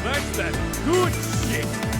That's that good shit!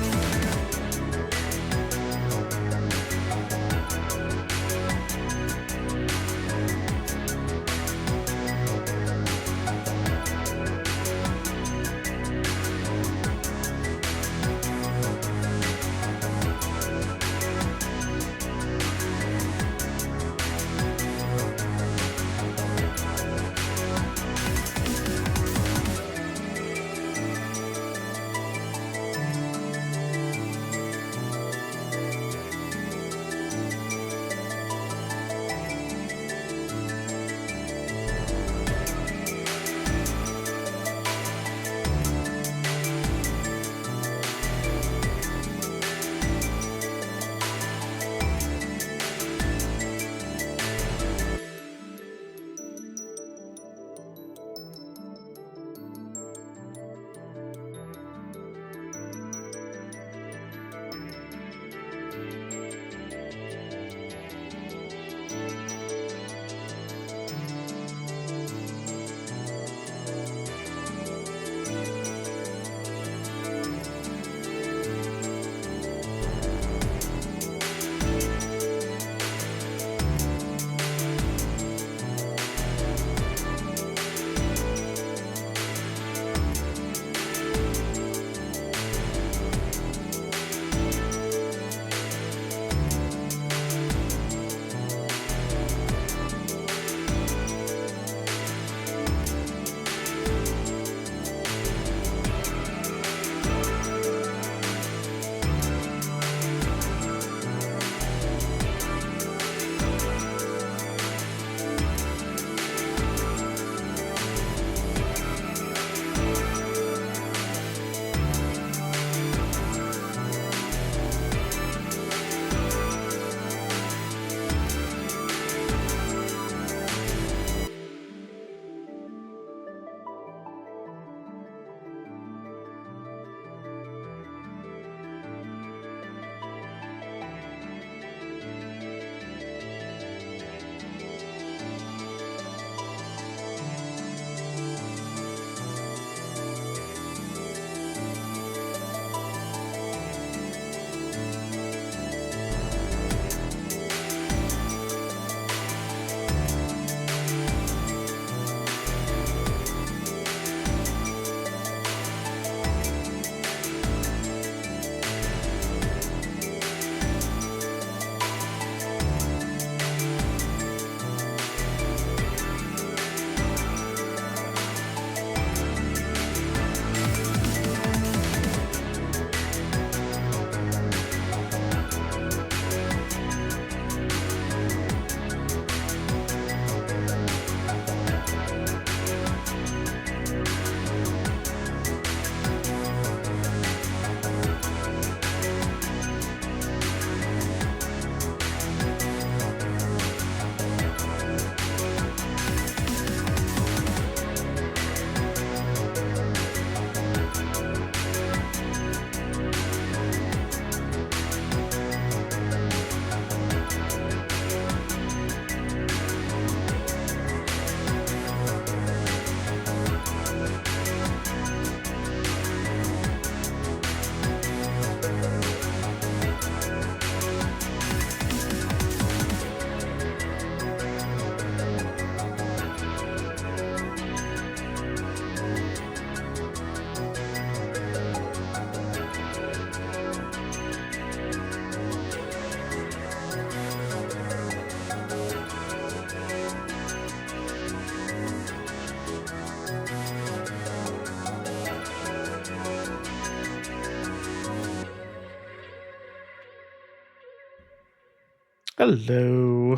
Hello.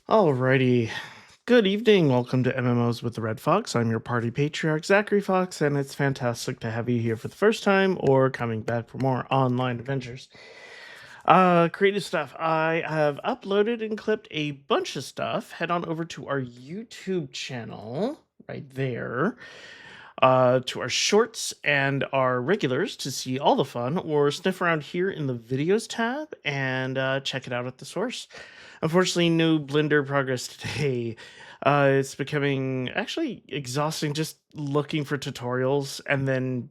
Alrighty. Good evening. Welcome to MMOs with the Red Fox. I'm your party patriarch, Zachary Fox, and it's fantastic to have you here for the first time or coming back for more online adventures. Creative stuff. I have uploaded and clipped a bunch of stuff. Head on over to our YouTube channel right there. To our shorts and our regulars to see all the fun, or sniff around here in the videos tab and check it out at the source. Unfortunately, no Blender progress today. It's becoming actually exhausting just looking for tutorials, and then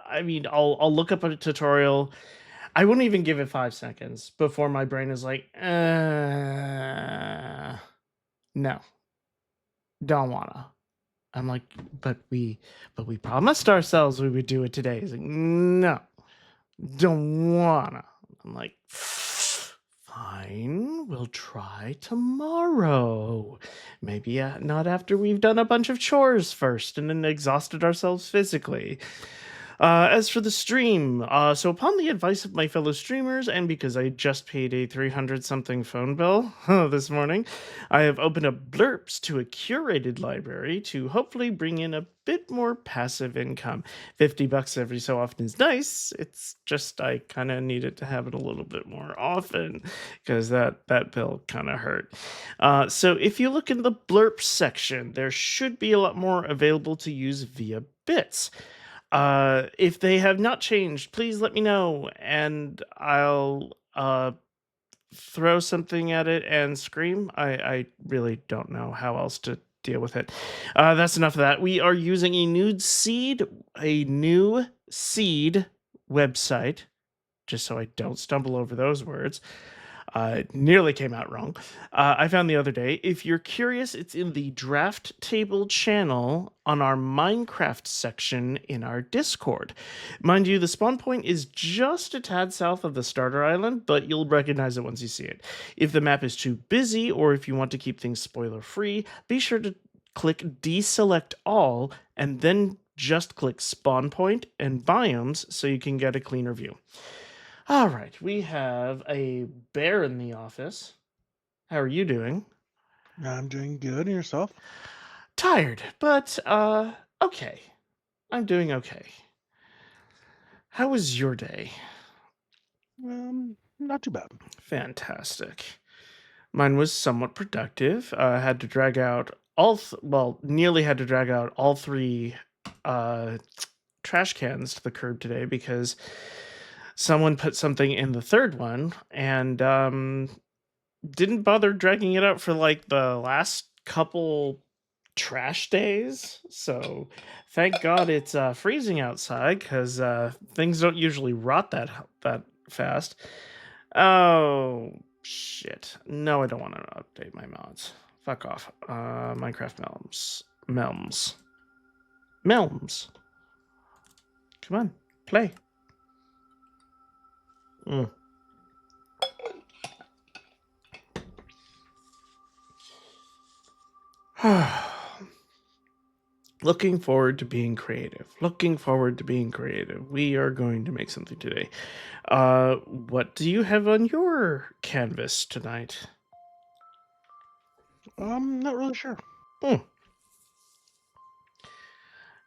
I'll look up a tutorial. I wouldn't even give it 5 seconds before my brain is like, no, don't wanna. I'm like, but we promised ourselves we would do it today. He's like, no, don't wanna. I'm like, fine, we'll try tomorrow. Maybe not after we've done a bunch of chores first and then exhausted ourselves physically. As for the stream, so upon the advice of my fellow streamers, and because I just paid a 300 something phone bill this morning, I have opened up Blurps to a curated library to hopefully bring in a bit more passive income. $50 every so often is nice. It's just I kind of needed to have it a little bit more often because that bill kind of hurt. So if you look in the Blurps section, there should be a lot more available to use via bits. If they have not changed, please let me know, and I'll throw something at it and scream. I really don't know how else to deal with it. That's enough of that. We are using a new seed website, just so I don't stumble over those words. Nearly came out wrong. I found the other day. If you're curious, it's in the draft table channel on our Minecraft section in our Discord. Mind you, the spawn point is just a tad south of the starter island, but you'll recognize it once you see it. If the map is too busy, or if you want to keep things spoiler free, be sure to click deselect all and then just click spawn point and biomes so you can get a cleaner view. All right, we have a bear in the office. How are you doing? I'm doing good. And yourself? Tired, but okay. I'm doing okay. How was your day? Not too bad. Fantastic. Mine was somewhat productive. Had to drag out nearly had to drag out all three uh, trash cans to the curb today because someone put something in the third one and didn't bother dragging it out for like the last couple trash days. So thank God it's freezing outside because things don't usually rot that fast. Oh shit! No, I don't want to update my mods. Fuck off. Minecraft Melms. Come on, play. Mm. Looking forward to being creative. We are going to make something today. What do you have on your canvas tonight? Not really sure. Hmm.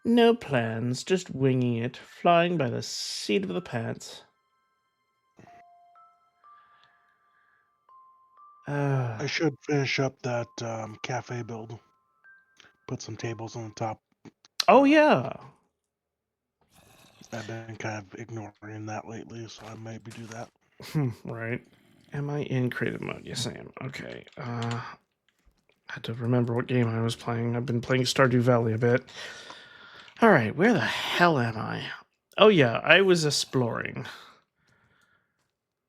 No plans, just winging it, flying by the seat of the pants. I should finish up that cafe build. Put some tables on the top. Oh, Uh, yeah. I've been kind of ignoring that lately, so I maybe do that. Right. Am I in creative mode? Yes, I am. Okay. Had to remember what game I was playing. I've been playing Stardew Valley a bit. All right, where the hell am I? Oh, yeah, I was exploring.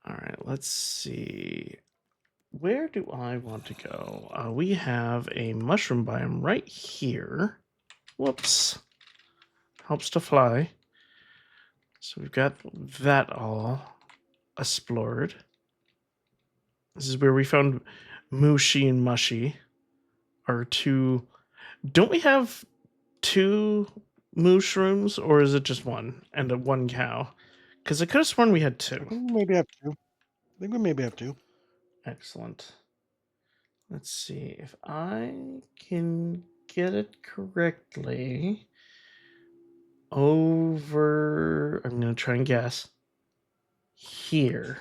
All right, let's see. Where do I want to go? We have a mushroom biome right here. Whoops. Helps to fly. So we've got that all explored. This is where we found Mushy and Mushy. Our two. Don't we have two mushrooms, or is it just one and one cow? Because I could have sworn we had two. Maybe I have two. think we maybe have two. Excellent. Let's see if I can get it correctly. Over, I'm going to try and guess. Here.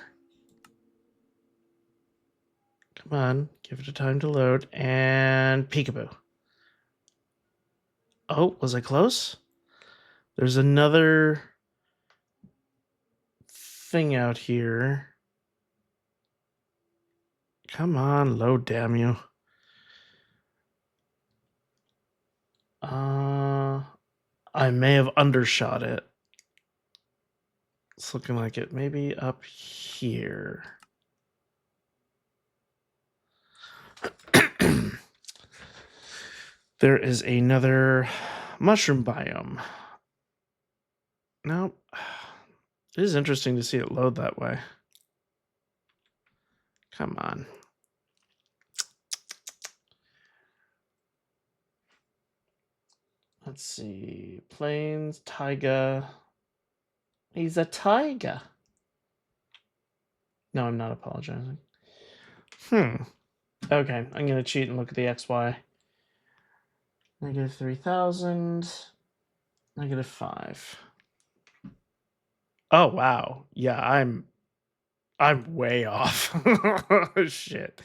Come on, give it a time to load. And peekaboo. Oh, was I close? There's another thing out here. Come on, load, damn you. I may have undershot it. It's looking like it. Maybe up here. There is another mushroom biome. Nope. It is interesting to see it load that way. Come on. Let's see. Plains, taiga. He's a taiga. No, I'm not apologizing. Okay, I'm going to cheat and look at the XY. Negative 3,000. Negative 5. Oh, wow. Yeah, I'm way off. Shit.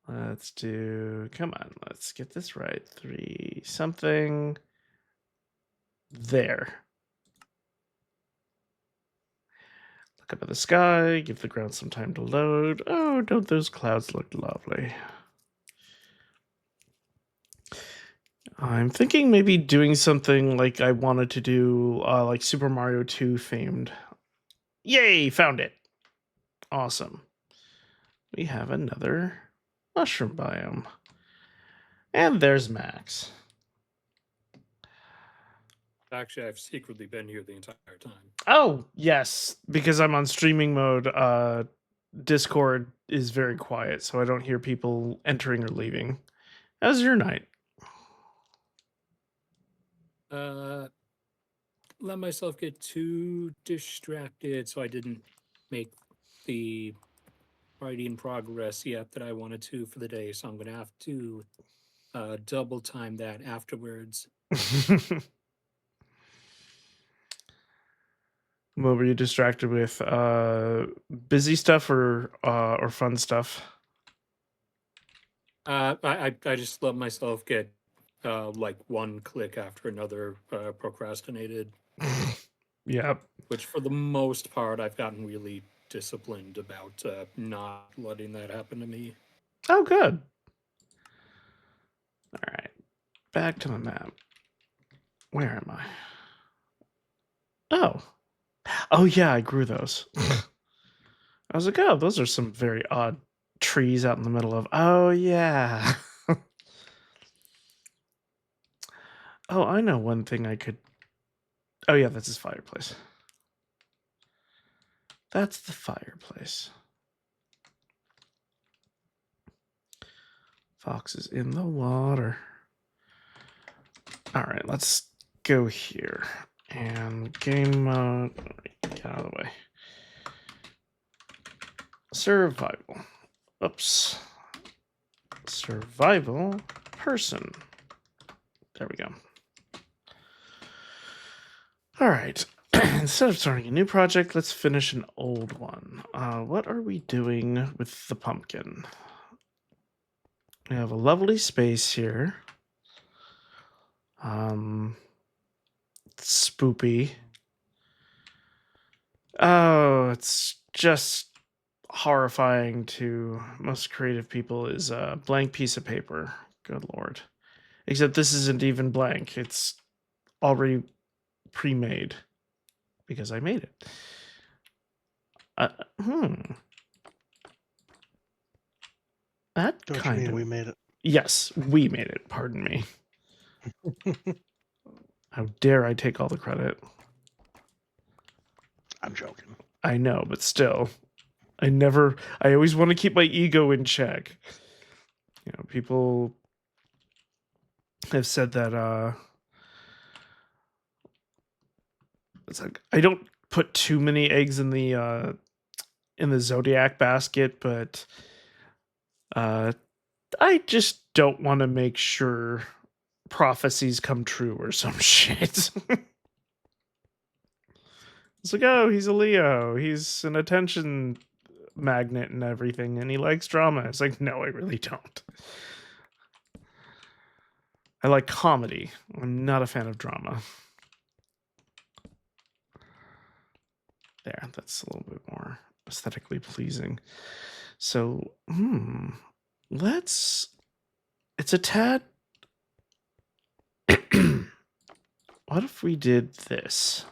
Let's do, come on, let's get this right. 3 something. There. Look up at the sky, give the ground some time to load. Oh, don't those clouds look lovely? I'm thinking maybe doing something like I wanted to do, like Super Mario 2 themed. Yay, found it. Awesome. We have another mushroom biome. And there's Max. Actually, I've secretly been here the entire time. Oh, yes, because I'm on streaming mode. Discord is very quiet, so I don't hear people entering or leaving. How's your night? Let myself get too distracted, so I didn't make the writing progress yet that I wanted to for the day. So I'm gonna have to double time that afterwards. What were you distracted with? Busy stuff or fun stuff? I just let myself get like one click after another procrastinated. Yeah. Which for the most part, I've gotten really disciplined about not letting that happen to me. Oh, good. All right. Back to the map. Where am I? Oh. Oh, yeah, I grew those. I was like, oh, those are some very odd trees out in the middle of. Oh, yeah. Oh, I know one thing I could. Oh, yeah, that's his fireplace. That's the fireplace. Fox is in the water. All right, let's go here. And game mode. Get out of the way. Survival. Oops. Survival person. There we go. All right. Instead of starting a new project, let's finish an old one. What are we doing with the pumpkin? We have a lovely space here. Spoopy. Oh, it's just horrifying to most creative people is a blank piece of paper. Good Lord. Except this isn't even blank. It's already pre-made because I made it. That Don't kind you mean of... we made it? Yes, we made it. Pardon me. How dare I take all the credit? I'm joking. I know, but still. I always want to keep my ego in check. You know, people have said that it's like I don't put too many eggs in the in the zodiac basket, but I just don't want to make sure prophecies come true or some shit. It's like, oh, he's a Leo. He's an attention magnet and everything, and he likes drama. It's like, no, I really don't. I like comedy. I'm not a fan of drama. There, that's a little bit more aesthetically pleasing. So, let's... It's a tad... What if we did this?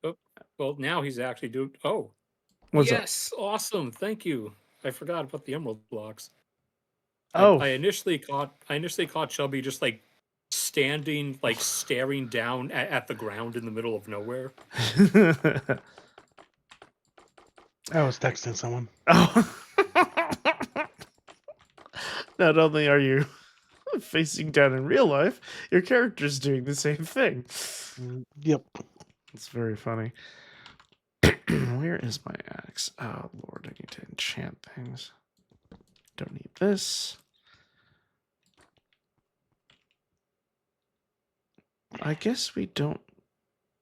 Oh, well, now he's actually doing. Oh, What's up? yes, awesome. Thank you. I forgot about the emerald blocks. Oh. I initially caught Chubby just like standing, like staring down at the ground in the middle of nowhere. I was texting someone. Oh. Not only are you facing down in real life, your character's doing the same thing. Yep. It's very funny. Where is my axe? Oh, Lord, I need to enchant things. Don't need this. I guess we don't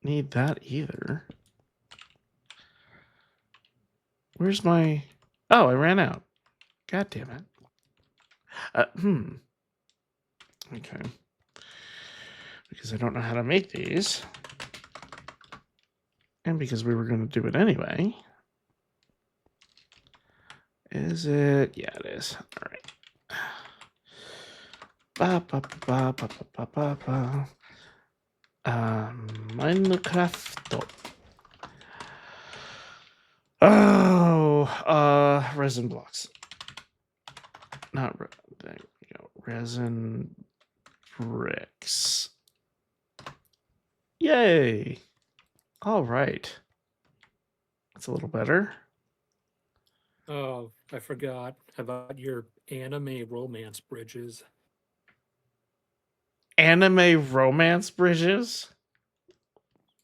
need that either. Where's my... Oh, I ran out. God damn it. Okay. Because I don't know how to make these. And because we were going to do it anyway. Is it? Yeah, it is. All right. Minecraft. Oh, resin blocks. Not there we go. Resin bricks. Yay! All right. That's a little better. Oh, I forgot about your anime romance bridges. Anime romance bridges?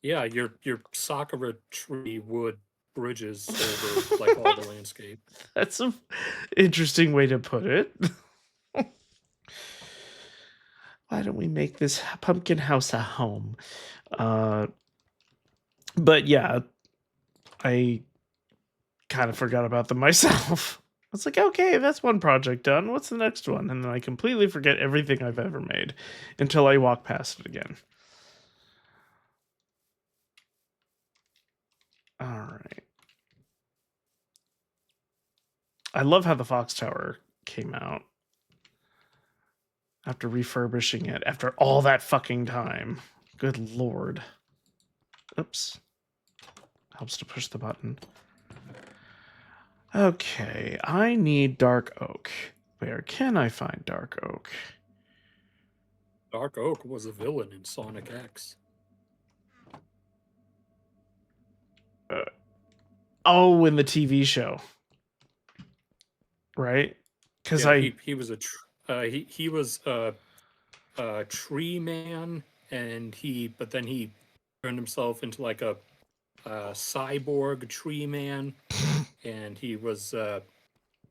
Yeah, your Sakura tree wood bridges over like all the landscape. That's an interesting way to put it. Why don't we make this pumpkin house a home? But yeah, I kind of forgot about them myself. I was like, okay, that's one project done. What's the next one? And then I completely forget everything I've ever made until I walk past it again. All right. I love how the Foxx Tower came out after refurbishing it after all that fucking time. Good Lord. Oops. Helps to push the button. Okay, I need dark oak. Where can I find dark oak? Dark Oak was a villain in Sonic X. Oh, in the TV show, right? Because Yeah, he was he was a tree man, and but then he turned himself into like a cyborg tree man, and he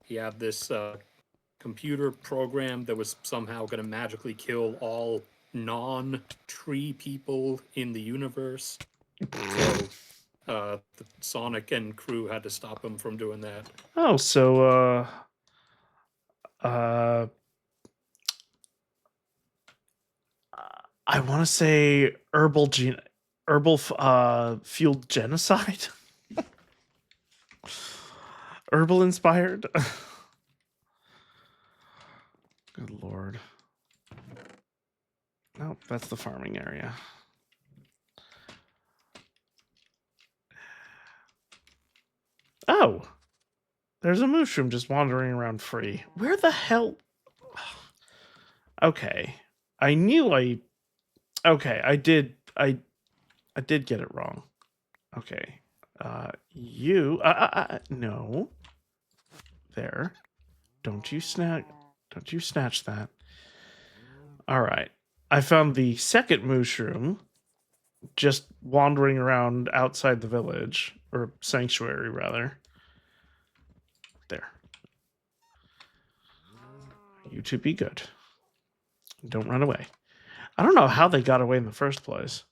had this computer program that was somehow going to magically kill all non-tree people in the universe. So the Sonic and crew had to stop him from doing that. Oh, so I want to say herbal fueled genocide. Herbal inspired. Good Lord. Nope, that's the farming area. Oh, there's a mushroom just wandering around free. Where the hell? Okay, I knew Okay, I did get it wrong. Okay, no. There, don't you snatch that. All right, I found the second mushroom. just wandering around outside the village, or sanctuary rather. There. You two be good. Don't run away. I don't know how they got away in the first place.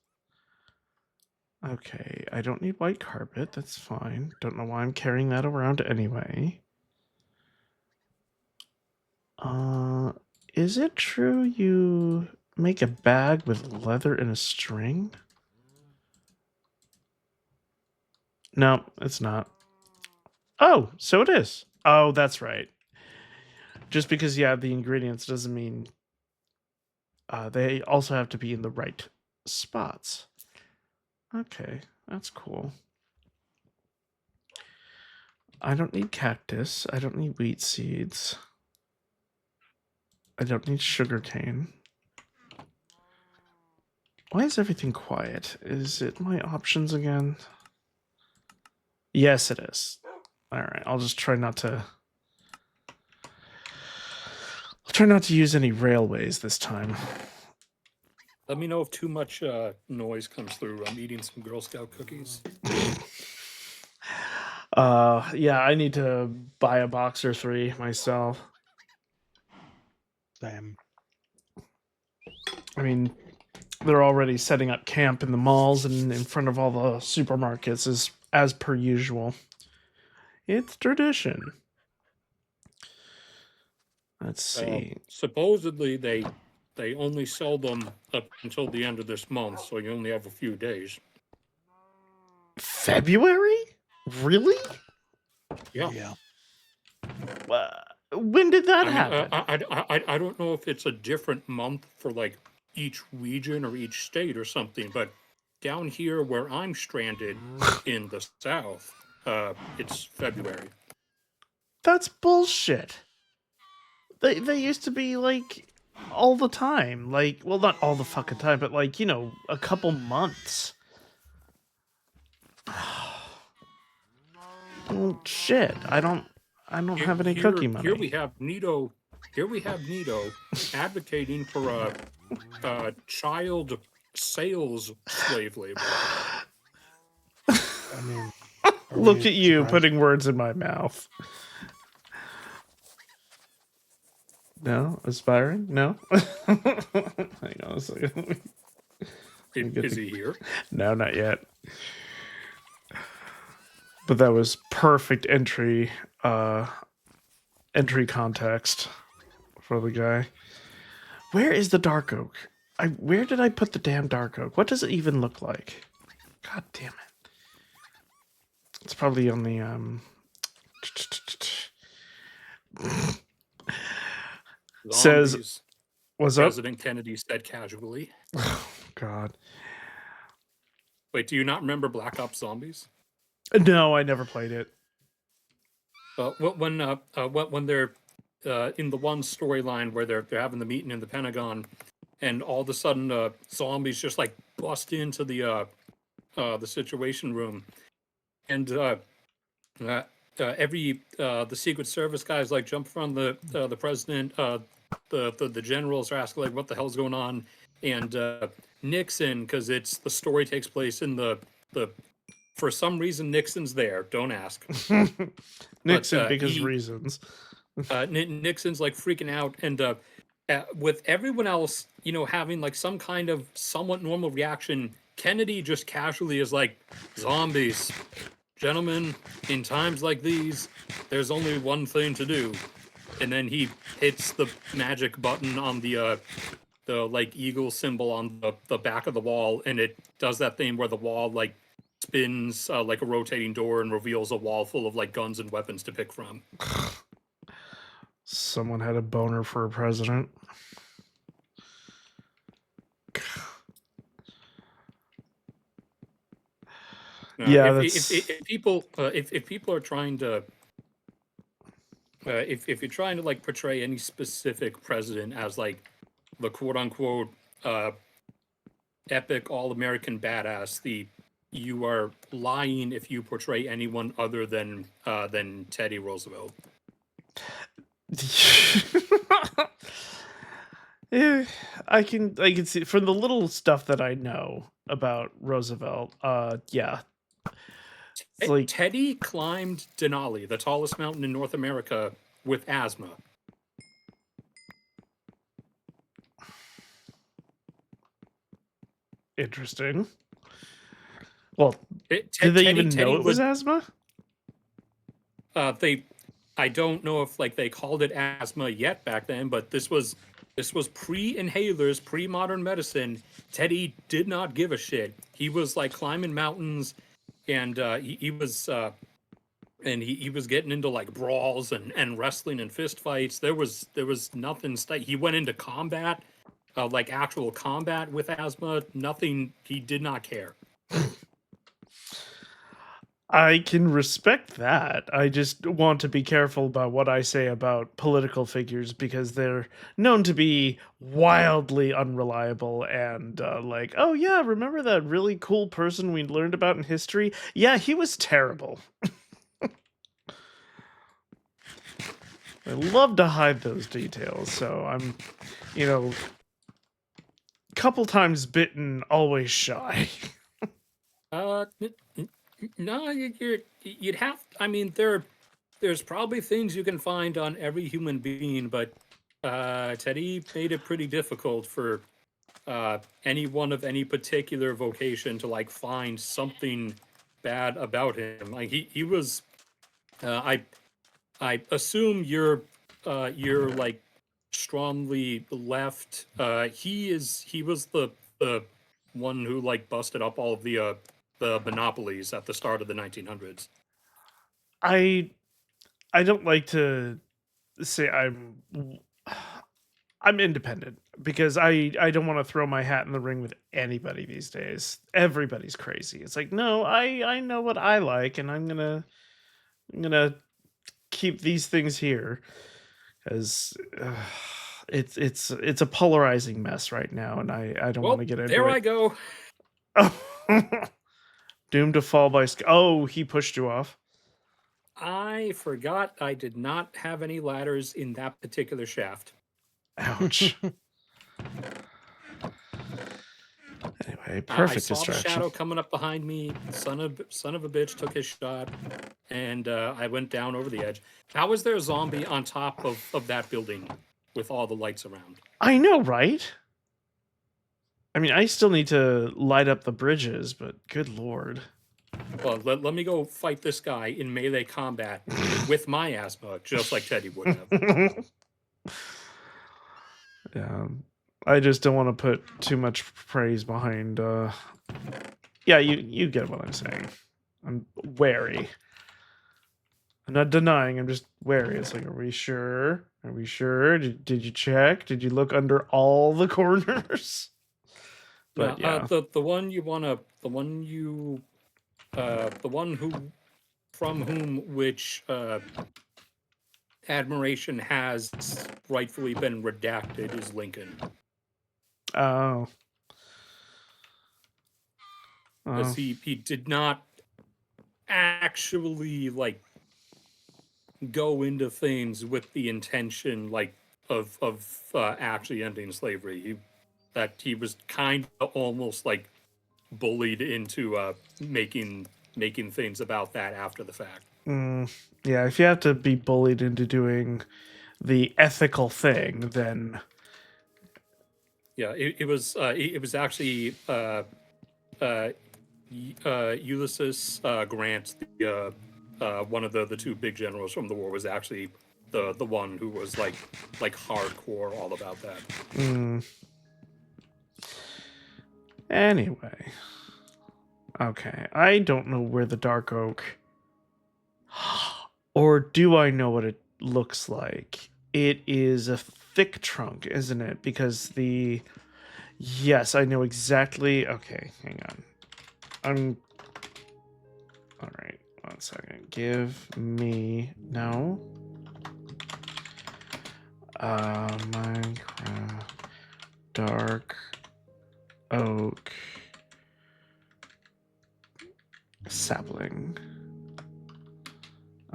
Okay, I don't need white carpet. That's fine. Don't know why I'm carrying that around anyway. Is it true you make a bag with leather and a string? No, it's not. Oh, so it is. Oh, that's right. Just because you have the ingredients doesn't mean they also have to be in the right spots. Okay, that's cool. I don't need cactus. I don't need wheat seeds. I don't need sugarcane. Why is everything quiet? Is it my options again? Yes, it is. All right, I'll just try not to... I'll try not to use any railways this time. Let me know if too much noise comes through. I'm eating some Girl Scout cookies. Yeah, I need to buy a box or 3 myself. Same. I mean, they're already setting up camp in the malls and in front of all the supermarkets as per usual. It's tradition. Let's see. Supposedly they only sell them up until the end of this month, so you only have a few days. February? Really? Yeah. When did that happen? I don't know if it's a different month for like each region or each state or something, but down here where I'm stranded in the south, it's February. That's bullshit. They used to be like all the time. Like, well, not all the fucking time, but like, you know, a couple months. Well, shit. I don't have any cookie money. Here we have Nito advocating for a child sales slave labor. I mean, Look at you putting words in my mouth. No? Aspiring? No? Hang on a second. Is he here? No, not yet. But that was perfect entry context for the guy. Where is the dark oak? Where did I put the damn dark oak? What does it even look like? God damn it. It's probably on the says what's up? President Kennedy said casually. Oh, God. Wait, do you not remember Black Ops Zombies? No, I never played it. When they're in the one storyline where they're having the meeting in the Pentagon, and all of a sudden zombies just like bust into the Situation Room, and every the Secret Service guys like jump from the president, the generals are asking like what the hell's going on, and Nixon, because it's the story takes place in the for some reason Nixon's there. Don't ask. Nixon, but, because reasons. Nixon's like freaking out, and with everyone else, you know, having like some kind of somewhat normal reaction, Kennedy just casually is like, "Zombies, gentlemen, in times like these, there's only one thing to do," and then he hits the magic button on the like eagle symbol on the back of the wall, and it does that thing where the wall like spins like a rotating door and reveals a wall full of like guns and weapons to pick from. Someone had a boner for a president. Yeah, if people are trying to if you're trying to like portray any specific president as like the quote unquote epic all-American badass, you are lying if you portray anyone other than Teddy Roosevelt. Yeah, I can see from the little stuff that I know. about Roosevelt. Yeah. It's like Teddy climbed Denali, the tallest mountain in North America, with asthma. interesting. Well, did they even know it was asthma? I don't know if like they called it asthma yet back then, but this was pre-inhalers, pre-modern medicine. Teddy did not give a shit. He was like climbing mountains, and he was getting into like brawls and wrestling and fist fights. There was nothing. He went into combat, like actual combat with asthma. Nothing. He did not care. I can respect that. I just want to be careful about what I say about political figures because they're known to be wildly unreliable and like, oh yeah, remember that really cool person we learned about in history? Yeah, he was terrible. I love to hide those details, so I'm, you know, couple times bitten, always shy. No, you'd have. I mean, there's probably things you can find on every human being, but Teddy made it pretty difficult for anyone of any particular vocation to like find something bad about him. Like he was. I assume you're like strongly left. He was the one who like busted up all of the monopolies at the start of the 1900s. I I don't like to say I'm independent because I don't want to throw my hat in the ring with anybody these days. Everybody's crazy. It's like, no, I know what I like and I'm going to keep these things here cuz it's a polarizing mess right now and I don't want to get into there it. I go. Doomed to fall by Oh, he pushed you off. I forgot I did not have any ladders in that particular shaft. Ouch. Anyway, I perfect saw the distraction. shadow coming up behind me. Son of a bitch took his shot, and I went down over the edge. How is there a zombie on top of that building with all the lights around? I know, right? I mean, I still need to light up the bridges, but good lord. Well, let me go fight this guy in melee combat with my asthma, just like Teddy would have. Yeah, I just don't want to put too much praise behind. Yeah, you get what I'm saying. I'm wary. I'm not denying. I'm just wary. It's like, are we sure? Are we sure? Did you check? Did you look under all the corners? But yeah, the one you wanna, the one you, the one who, from whom which admiration has rightfully been redacted is Lincoln. oh, Because he did not actually like go into things with the intention like of actually ending slavery. He was kind of almost like bullied into making things about that after the fact. yeah. If you have to be bullied into doing the ethical thing, then Yeah, it was actually Ulysses Grant, one of the two big generals from the war, was actually the one who was like hardcore all about that. Anyway. Okay, I don't know where the dark oak. Or do I know what it looks like? It is a thick trunk, isn't it? Because the yes, I know exactly. Okay, hang on. I'm all right. 1 second. Give me no. Minecraft dark oak sapling.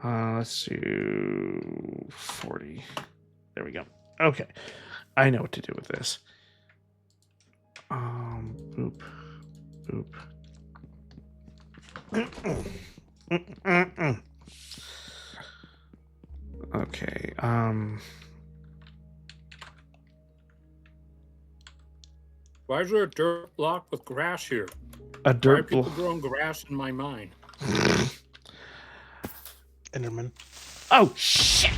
Let's do 40. There we go. Okay, I know what to do with this. Boop. Oop. Okay. Why is there a dirt block with grass here? A Why are dirt people block. growing grass in my mine? Enderman. Oh shit.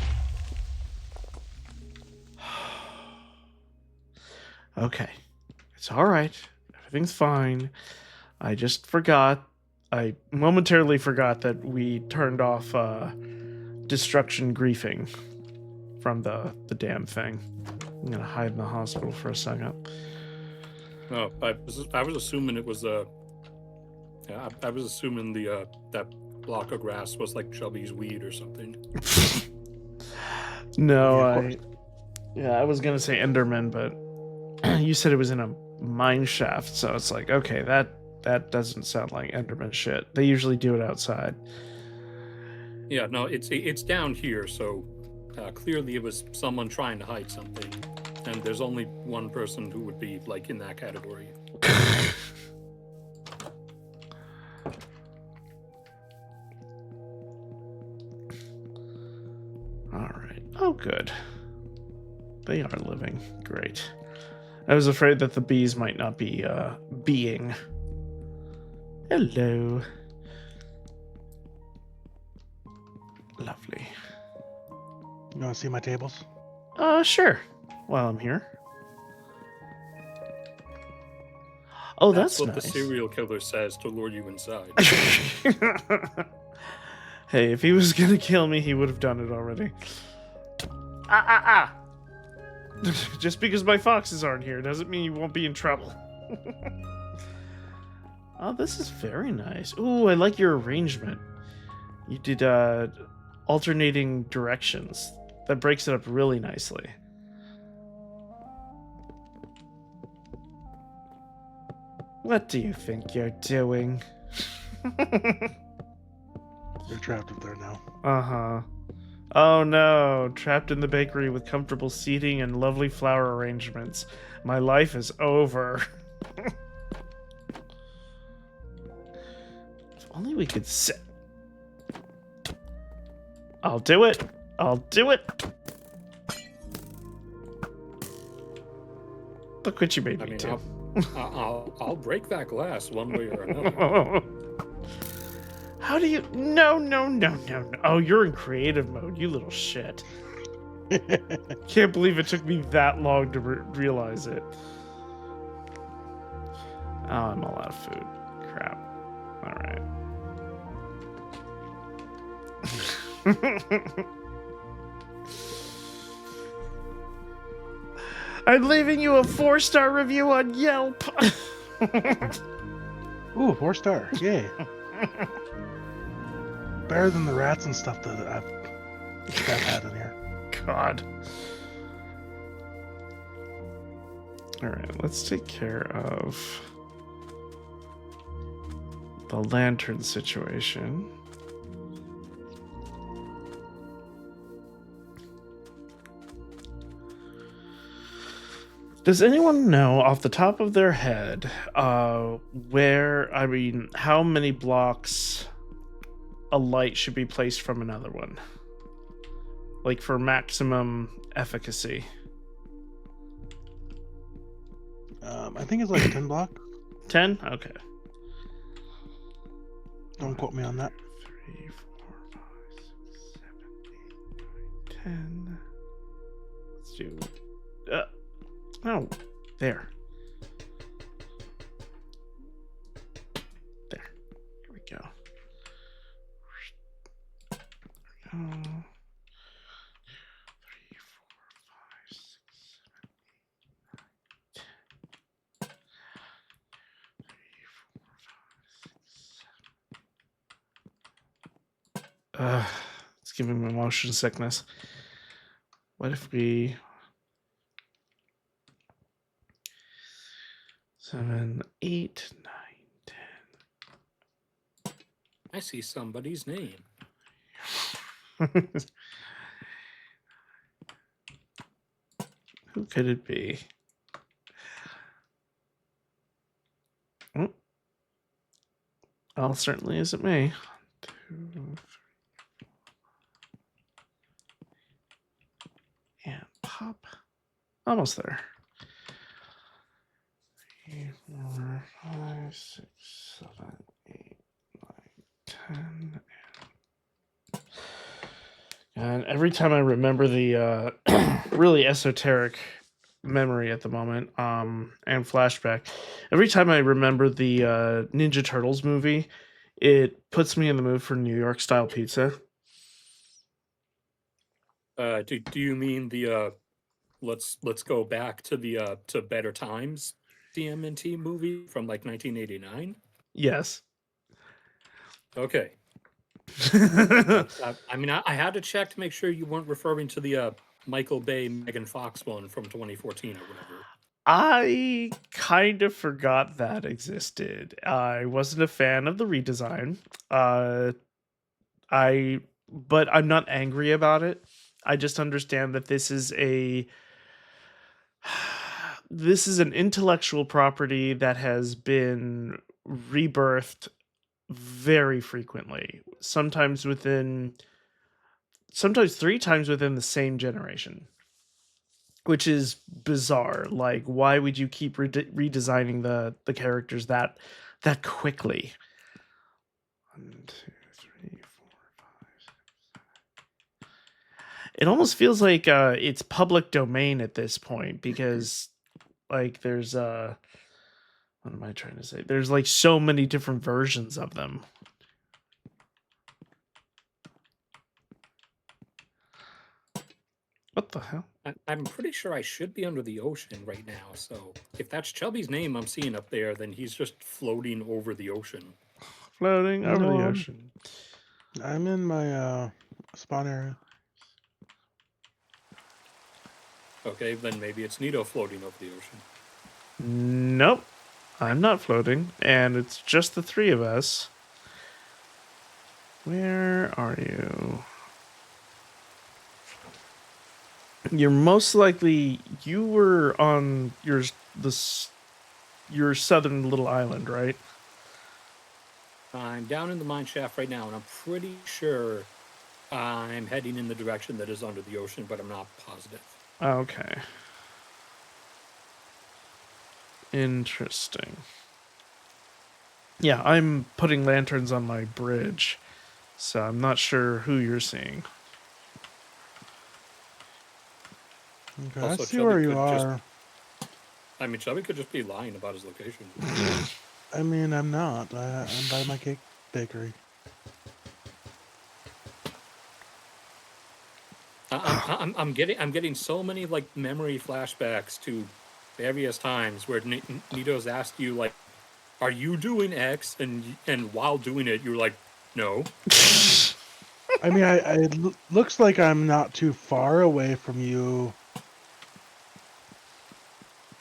Okay. It's all right. Everything's fine. I just forgot. I momentarily forgot that we turned off destruction griefing from the damn thing. I'm gonna hide in the hospital for a second. No, I was assuming it was yeah, I was assuming the that block of grass was like Chubby's weed or something. No, Yeah, of course. I was gonna say Enderman, but you said it was in a mine shaft, so it's like, okay, that doesn't sound like Enderman shit. They usually do it outside. Yeah, no, it's down here, so clearly it was someone trying to hide something, and there's only one person who would be like in that category. All right. Oh, good. They are living. Great. I was afraid that the bees might not be being. Hello. Lovely. You want to see my tables? Sure. While I'm here. Oh, that's what nice. the serial killer says to lure you inside. Hey, if he was gonna kill me, he would have done it already. Just because my foxes aren't here doesn't mean you won't be in trouble. Oh, this is very nice. Ooh, I like your arrangement. You did alternating directions. That breaks it up really nicely. What do you think you're doing? They're trapped up there now. Uh-huh. Oh no, trapped in the bakery with comfortable seating and lovely flower arrangements. My life is over. If only we could sit. I'll do it. I'll do it. Look what you made I me mean, do. I'll break that glass one way or another. How do you... No. Oh, you're in creative mode, you little shit. Can't believe it took me that long to realize it. Oh, I'm all out of food. Crap. Alright. I'm leaving you a 4-star review on Yelp. Ooh, 4-star. Yay. Better than the rats and stuff that I've had in here. God. Alright, let's take care of the lantern situation. Does anyone know off the top of their head how many blocks a light should be placed from another one? Like for maximum efficacy. I think it's like 10 block. 10? Okay. Don't quote me on that. 3, 4, 5, 6, 7, 8, 9, 10. Let's do... Oh, there. There. Here we go. There we go. 3, 4, 5, 6, 7, 8, 9, 10. 3, 4, 5, 6, 7. It's giving me motion sickness. What if we... 7, 8, 9, 10. I see somebody's name. Who could it be? Oh, Well, certainly isn't me. 2, 3, and pop. Almost there. 3, 4, 5, 6, 7, 8, 9, 10. And every time I remember the really esoteric memory at the moment, and flashback, every time I remember the Ninja Turtles movie, it puts me in the mood for New York style pizza. Do you mean the let's go back to the to Better Times TMNT movie from like 1989? Yes. Okay. I mean, I had to check to make sure you weren't referring to the Michael Bay Megan Fox one from 2014 or whatever. I kind of forgot that existed. I wasn't a fan of the redesign. Uh, but I'm not angry about it. I just understand that this is an intellectual property that has been rebirthed very frequently. Sometimes 3 times within the same generation. Which is bizarre. Like, why would you keep redesigning the characters that quickly? 1, 2, 3, 4, 5, 6. It almost feels like it's public domain at this point because, like, there's what am I trying to say? There's like so many different versions of them. What the hell? I'm pretty sure I should be under the ocean right now. So if that's Chubby's name I'm seeing up there, then he's just floating over the ocean. Floating over No, the I'm- ocean. I'm in my spawn area. Okay, then maybe it's Nito floating over the ocean. Nope. I'm not floating, and it's just the 3 of us. Where are you? You're most likely you were on your southern little island, right? I'm down in the mine shaft right now, and I'm pretty sure I'm heading in the direction that is under the ocean, but I'm not positive. Okay. Interesting. Yeah, I'm putting lanterns on my bridge, so I'm not sure who you're seeing. Okay, Also, I see Chubby where you could just- are. I mean, Chubby could just be lying about his location. I mean, I'm not. I'm by my cake bakery. I'm getting so many like memory flashbacks to various times where Nito's asked you like, "Are you doing X?" and while doing it, you're like, "No." I mean, looks like I'm not too far away from you.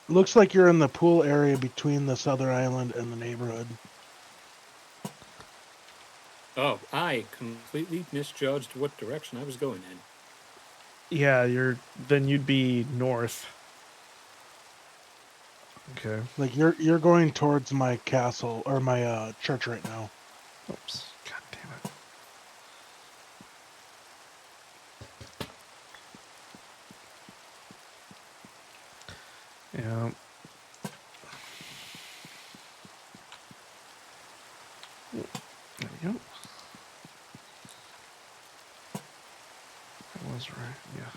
Looks like you're in the pool area between the southern island and the neighborhood. Oh, I completely misjudged what direction I was going in. Yeah, then you'd be north. Okay. Like you're going towards my castle or my church right now. Oops. God damn it. Yeah. There we go. That was right. Yeah.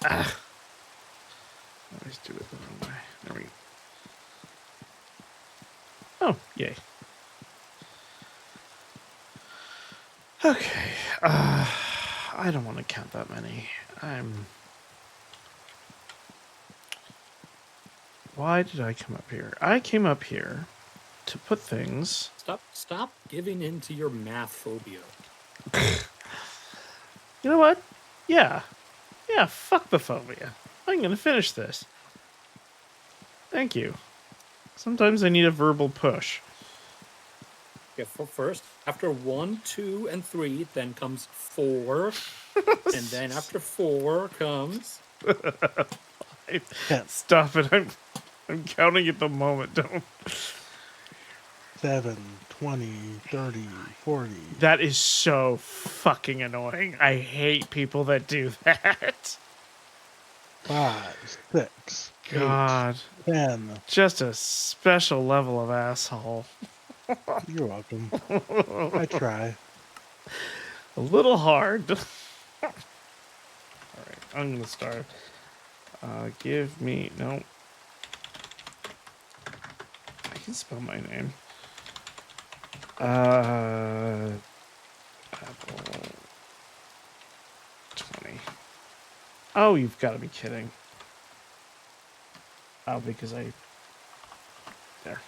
Ah. I always do it the wrong way. There we go. Oh, yay. Okay. I don't want to count that many. Why did I come up here? I came up here to put things. Stop giving in to your math phobia. You know what? Yeah. Yeah, fuck the phobia. I'm going to finish this. Thank you. Sometimes I need a verbal push. Yeah, first, after 1, 2, and 3, then comes 4, and then after 4 comes 10, Stop it. I'm counting at the moment. Don't. 7, 20, 30, 40. That is so fucking annoying. I hate people that do that. 5, 6, 8, God. 10. Just a special level of asshole. You're welcome. I try. A little hard. Alright, I'm gonna start. Give me... No. I can spell my name. Apple 20. Oh, you've got to be kidding. Oh, because I... There.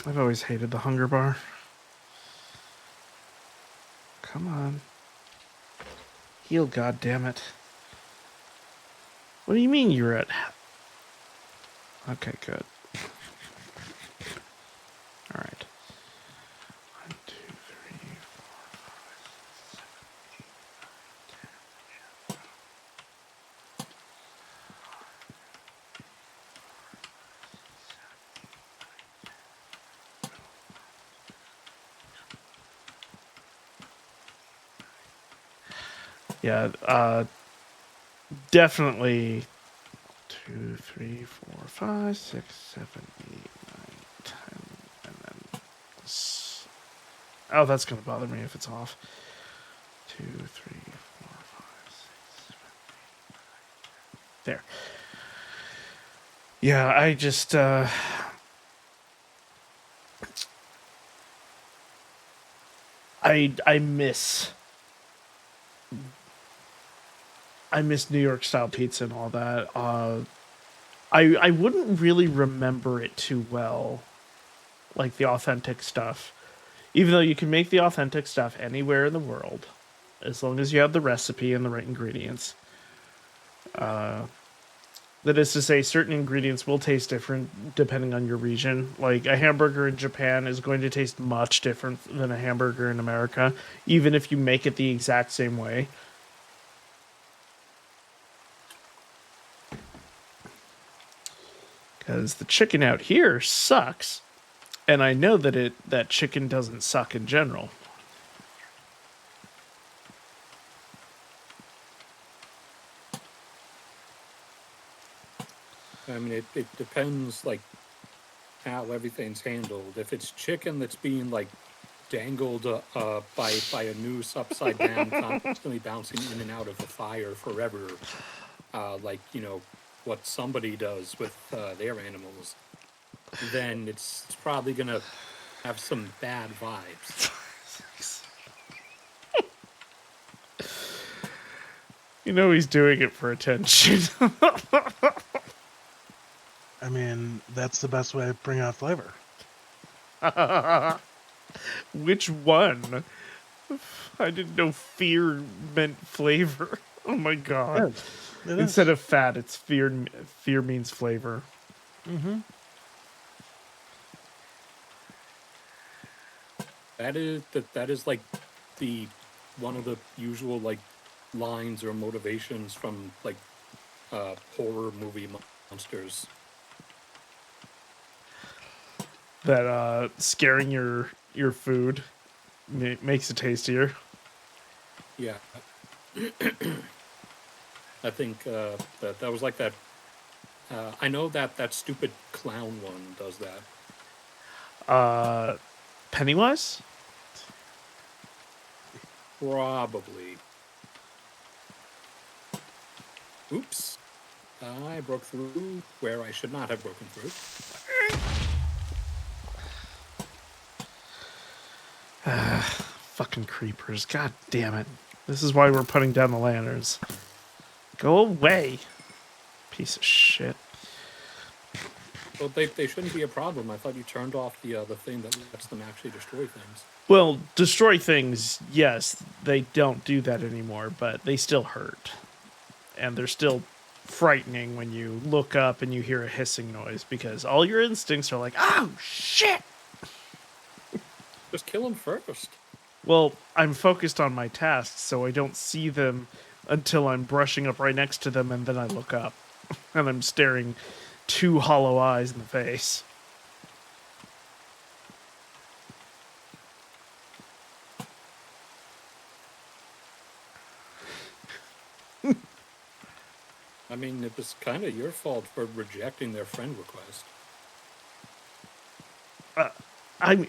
I've always hated the hunger bar. Come on. Heal, goddammit. What do you mean you're at... Okay, good. Alright. 1, 2, 3, 4, 5, 6, 7, 8, 9, 10. Yeah, definitely 2, 3, 4, 5, 6, 7, 8, 9, 10, and then oh, that's gonna bother me if it's off. 2, 3, 4, 5, 6, 7, 8, 9, 10. There. Yeah, I just I miss New York style pizza and all that. I wouldn't really remember it too well, like the authentic stuff. Even though you can make the authentic stuff anywhere in the world, as long as you have the recipe and the right ingredients. That is to say, certain ingredients will taste different depending on your region. Like a hamburger in Japan is going to taste much different than a hamburger in America, even if you make it the exact same way. Because the chicken out here sucks, and I know that chicken doesn't suck in general. I mean, it depends, like, how everything's handled. If it's chicken that's being, like, dangled by a noose upside down, constantly bouncing in and out of the fire forever, like, you know, what somebody does with their animals, then it's probably going to have some bad vibes. You know he's doing it for attention. I mean, that's the best way to bring out flavor. Which one? I didn't know fear meant flavor. Oh my god. It Instead is. of fat, it's fear. Fear means flavor. Mm-hmm. That is like the one of the usual, like, lines or motivations from, like, horror movie monsters. That scaring your food makes it tastier. Yeah. I think that was like that. I know that stupid clown one does that. Pennywise? Probably. Oops. I broke through where I should not have broken through. Fucking creepers. God damn it. This is why we're putting down the lanterns. Go away. Piece of shit. Well, they shouldn't be a problem. I thought you turned off the thing that lets them actually destroy things. Well, destroy things, yes, they don't do that anymore, but they still hurt. And they're still frightening when you look up and you hear a hissing noise, because all your instincts are like, oh, shit! Just kill them first. Well, I'm focused on my tasks, so I don't see them until I'm brushing up right next to them, and then I look up, and I'm staring two hollow eyes in the face. I mean, it was kind of your fault for rejecting their friend request. I mean,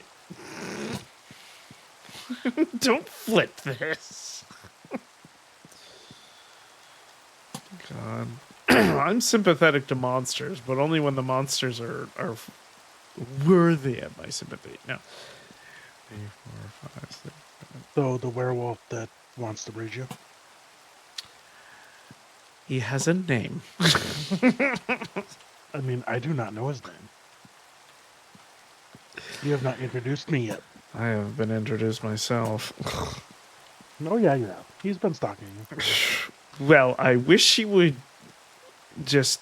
don't flip this. God. I'm sympathetic to monsters, but only when the monsters are worthy of my sympathy. No. 3, 4, 5, 6, 7. So the werewolf that wants to breed you. He has a name. I mean, I do not know his name. You have not introduced me yet. I have been introduced myself. Oh yeah, you have. He's been stalking you. Well, I wish he would just.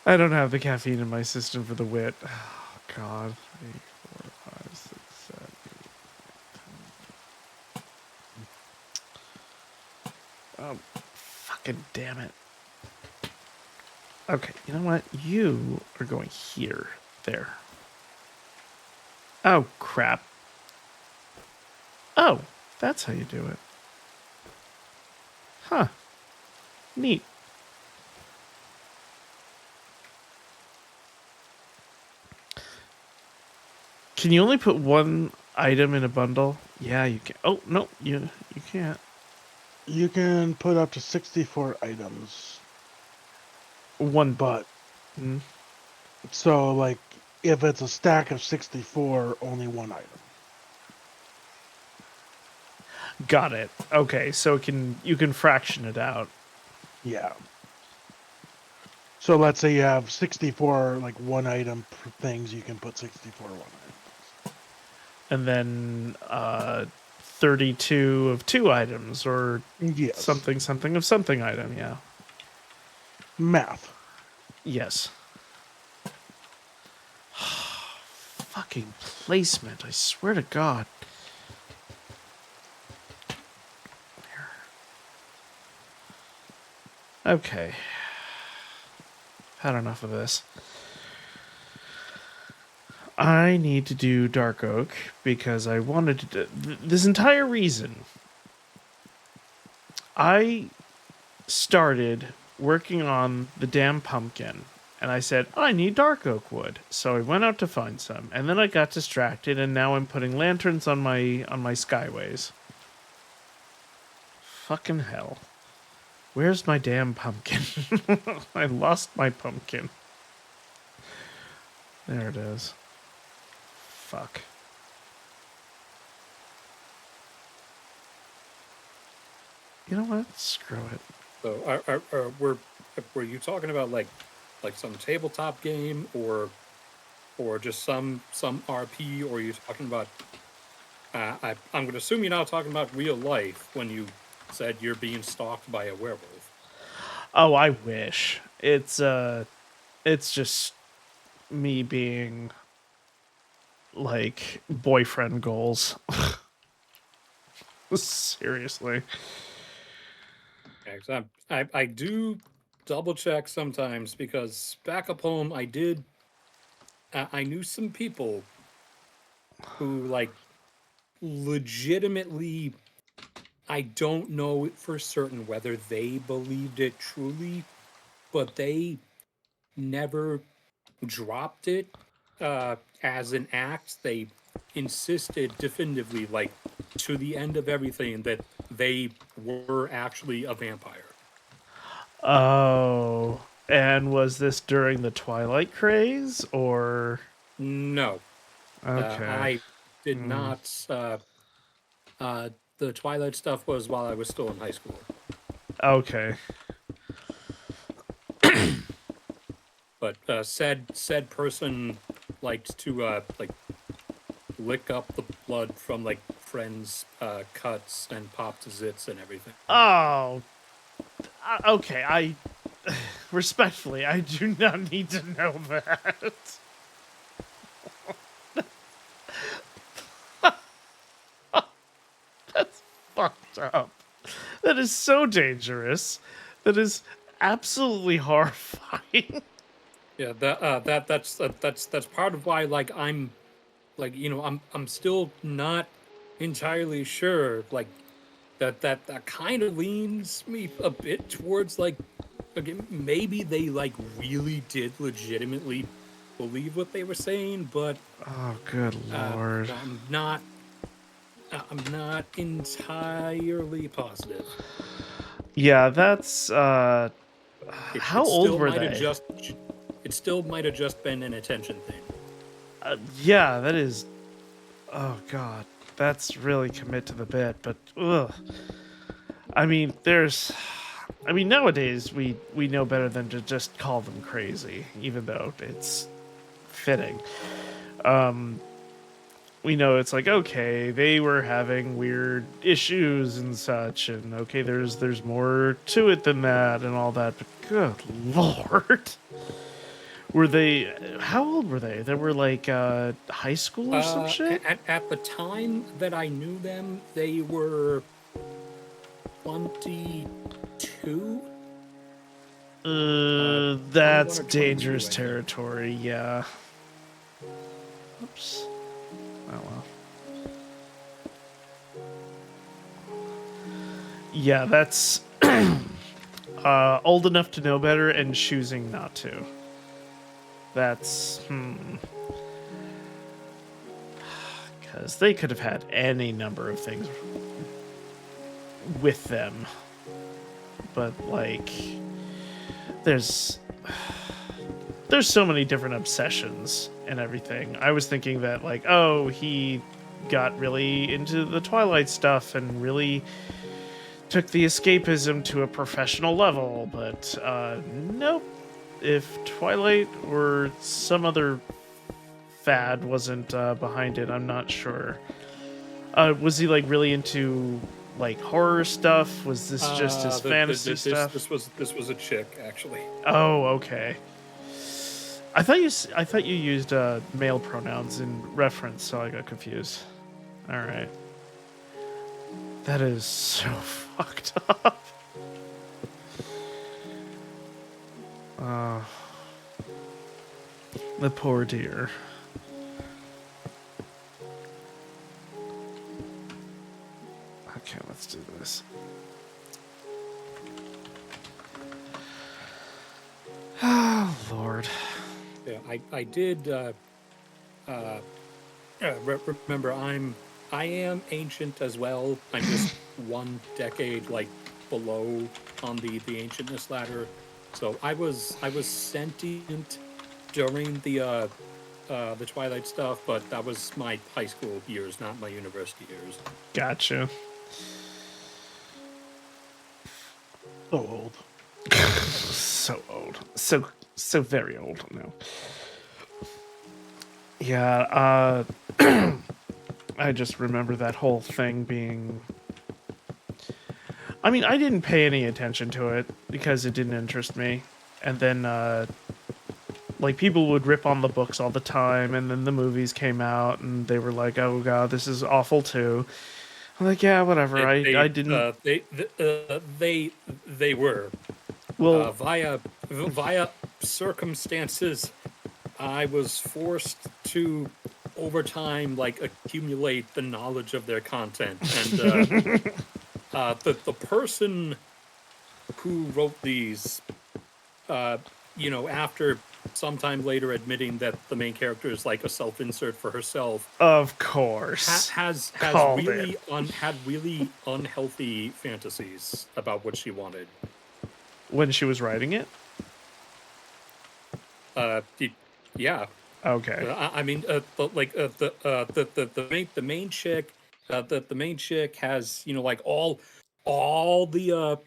I don't have the caffeine in my system for the wit. Oh, God. 3, 4, 5, 6, 7, 8, 9, 10. Oh, fucking damn it. Okay, you know what? You are going here. There. Oh, crap. Oh, that's how you do it. Huh. Neat. Can you only put one item in a bundle? Yeah, you can. Oh, no, you can't. You can put up to 64 items, One. but Mm, so like if it's a stack of 64, only one item. got it. Okay, so you can fraction it out. Yeah. So let's say you have 64 like one item things, you can put 64 one items. And then 32 of 2 items, or Yes. something of something item, yeah. Math. Yes. Fucking placement, I swear to God. Okay. Had enough of this. I need to do Dark Oak because I wanted to do this entire reason. I started working on the damn pumpkin and I said, I need Dark Oak wood. So I went out to find some and then I got distracted and now I'm putting lanterns on my skyways. Fucking hell. Where's my damn pumpkin? I lost my pumpkin. There it is. Fuck. You know what? Screw it. So, were you talking about like some tabletop game or just some RP, or are you talking about? I'm going to assume you're not talking about real life when you said you're being stalked by a werewolf. Oh, I wish. It's just me being like boyfriend goals. Seriously. Yeah, 'cause I do double check sometimes because back up home I knew some people who like legitimately, I don't know for certain whether they believed it truly, but they never dropped it as an act. They insisted definitively, like to the end of everything, that they were actually a vampire. Oh, and was this during the Twilight craze or No, okay? I did not. The Twilight stuff was while I was still in high school. Okay. But said person liked to like lick up the blood from like friends' cuts and pop to zits and everything. Oh, okay. I respectfully, I do not need to know that. fucked up. That is so dangerous. That is absolutely horrifying. Yeah, that's part of why I'm I'm still not entirely sure that kind of leans me a bit towards again, maybe they really did legitimately believe what they were saying, but Oh, good lord. I'm not entirely positive. Yeah, that's It, how it old still were might have they? just it still might have just been an attention thing. Yeah, that is. Oh god, that's really commit to the bit. But ugh. I mean, there's. I mean, nowadays we know better than to just call them crazy, even though it's fitting. Um, we know it's like, okay, they were having weird issues and such, and okay, there's more to it than that and all that. But good lord. Were they? How old were they? They were like high school or some shit. At the time that I knew them, they were 22. 21 That's or 22, dangerous I think. territory. Yeah. Oops. Oh well. Yeah, that's old enough to know better and choosing not to. That's because they could have had any number of things with them, but like, there's so many different obsessions and everything. I was thinking that like, oh, he got really into the Twilight stuff and really took the escapism to a professional level, but nope. If Twilight or some other fad wasn't behind it, I'm not sure. Was he like really into like horror stuff? Was this just his fantasy stuff? This was a chick actually. Oh, okay. I thought you used male pronouns in reference, so I got confused. All right. That is so fucked up. The poor dear. Okay, let's do this. Oh, Lord. Yeah, I did. Remember, I am ancient as well. I'm just one decade below on the ancientness ladder. So I was sentient during the Twilight stuff, but that was my high school years, not my university years. Gotcha. So old. So old. So very old now. Yeah, I just remember that whole thing being... I mean, I didn't pay any attention to it because it didn't interest me. And then, like, people would rip on the books all the time, and then the movies came out, and they were like, oh god, this is awful too. I'm like, yeah, whatever, I didn't... They were. Well, Via circumstances, I was forced to, over time, accumulate the knowledge of their content. And the person who wrote these, after sometime later admitting that the main character is like a self-insert for herself, of course, has Called really it. had really unhealthy fantasies about what she wanted. When she was writing it? Yeah. Okay. I mean, the main chick, the main chick has all the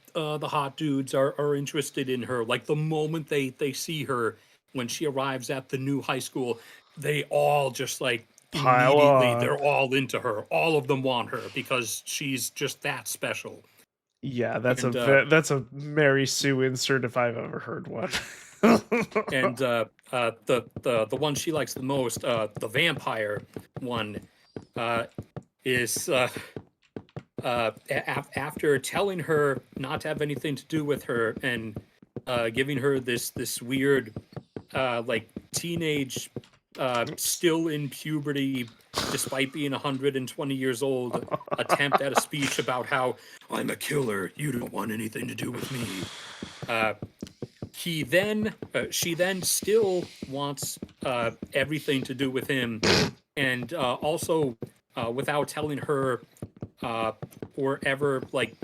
hot dudes are interested in her. Like the moment they see her when she arrives at the new high school, they all just Pile immediately on. they're all into her. All of them want her because she's just that special. Yeah, that's And that's a Mary Sue insert if I've ever heard one. and the one she likes the most, the vampire one, is after telling her not to have anything to do with her and giving her this weird like teenage still in puberty despite being 120 years old attempt at a speech about how I'm a killer, you don't want anything to do with me. She then still wants everything to do with him, and also without telling her or ever like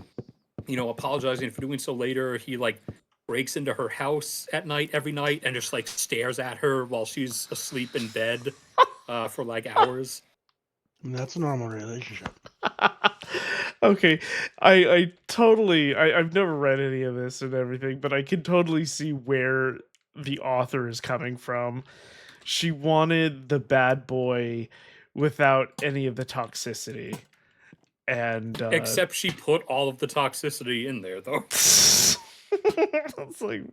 apologizing for doing so later, he like breaks into her house at night every night and just like stares at her while she's asleep in bed for like hours. And that's a normal relationship. Okay, I totally I've never read any of this and everything, but I can totally see where the author is coming from. She wanted the bad boy without any of the toxicity. And Except she put all of the toxicity in there though. it's like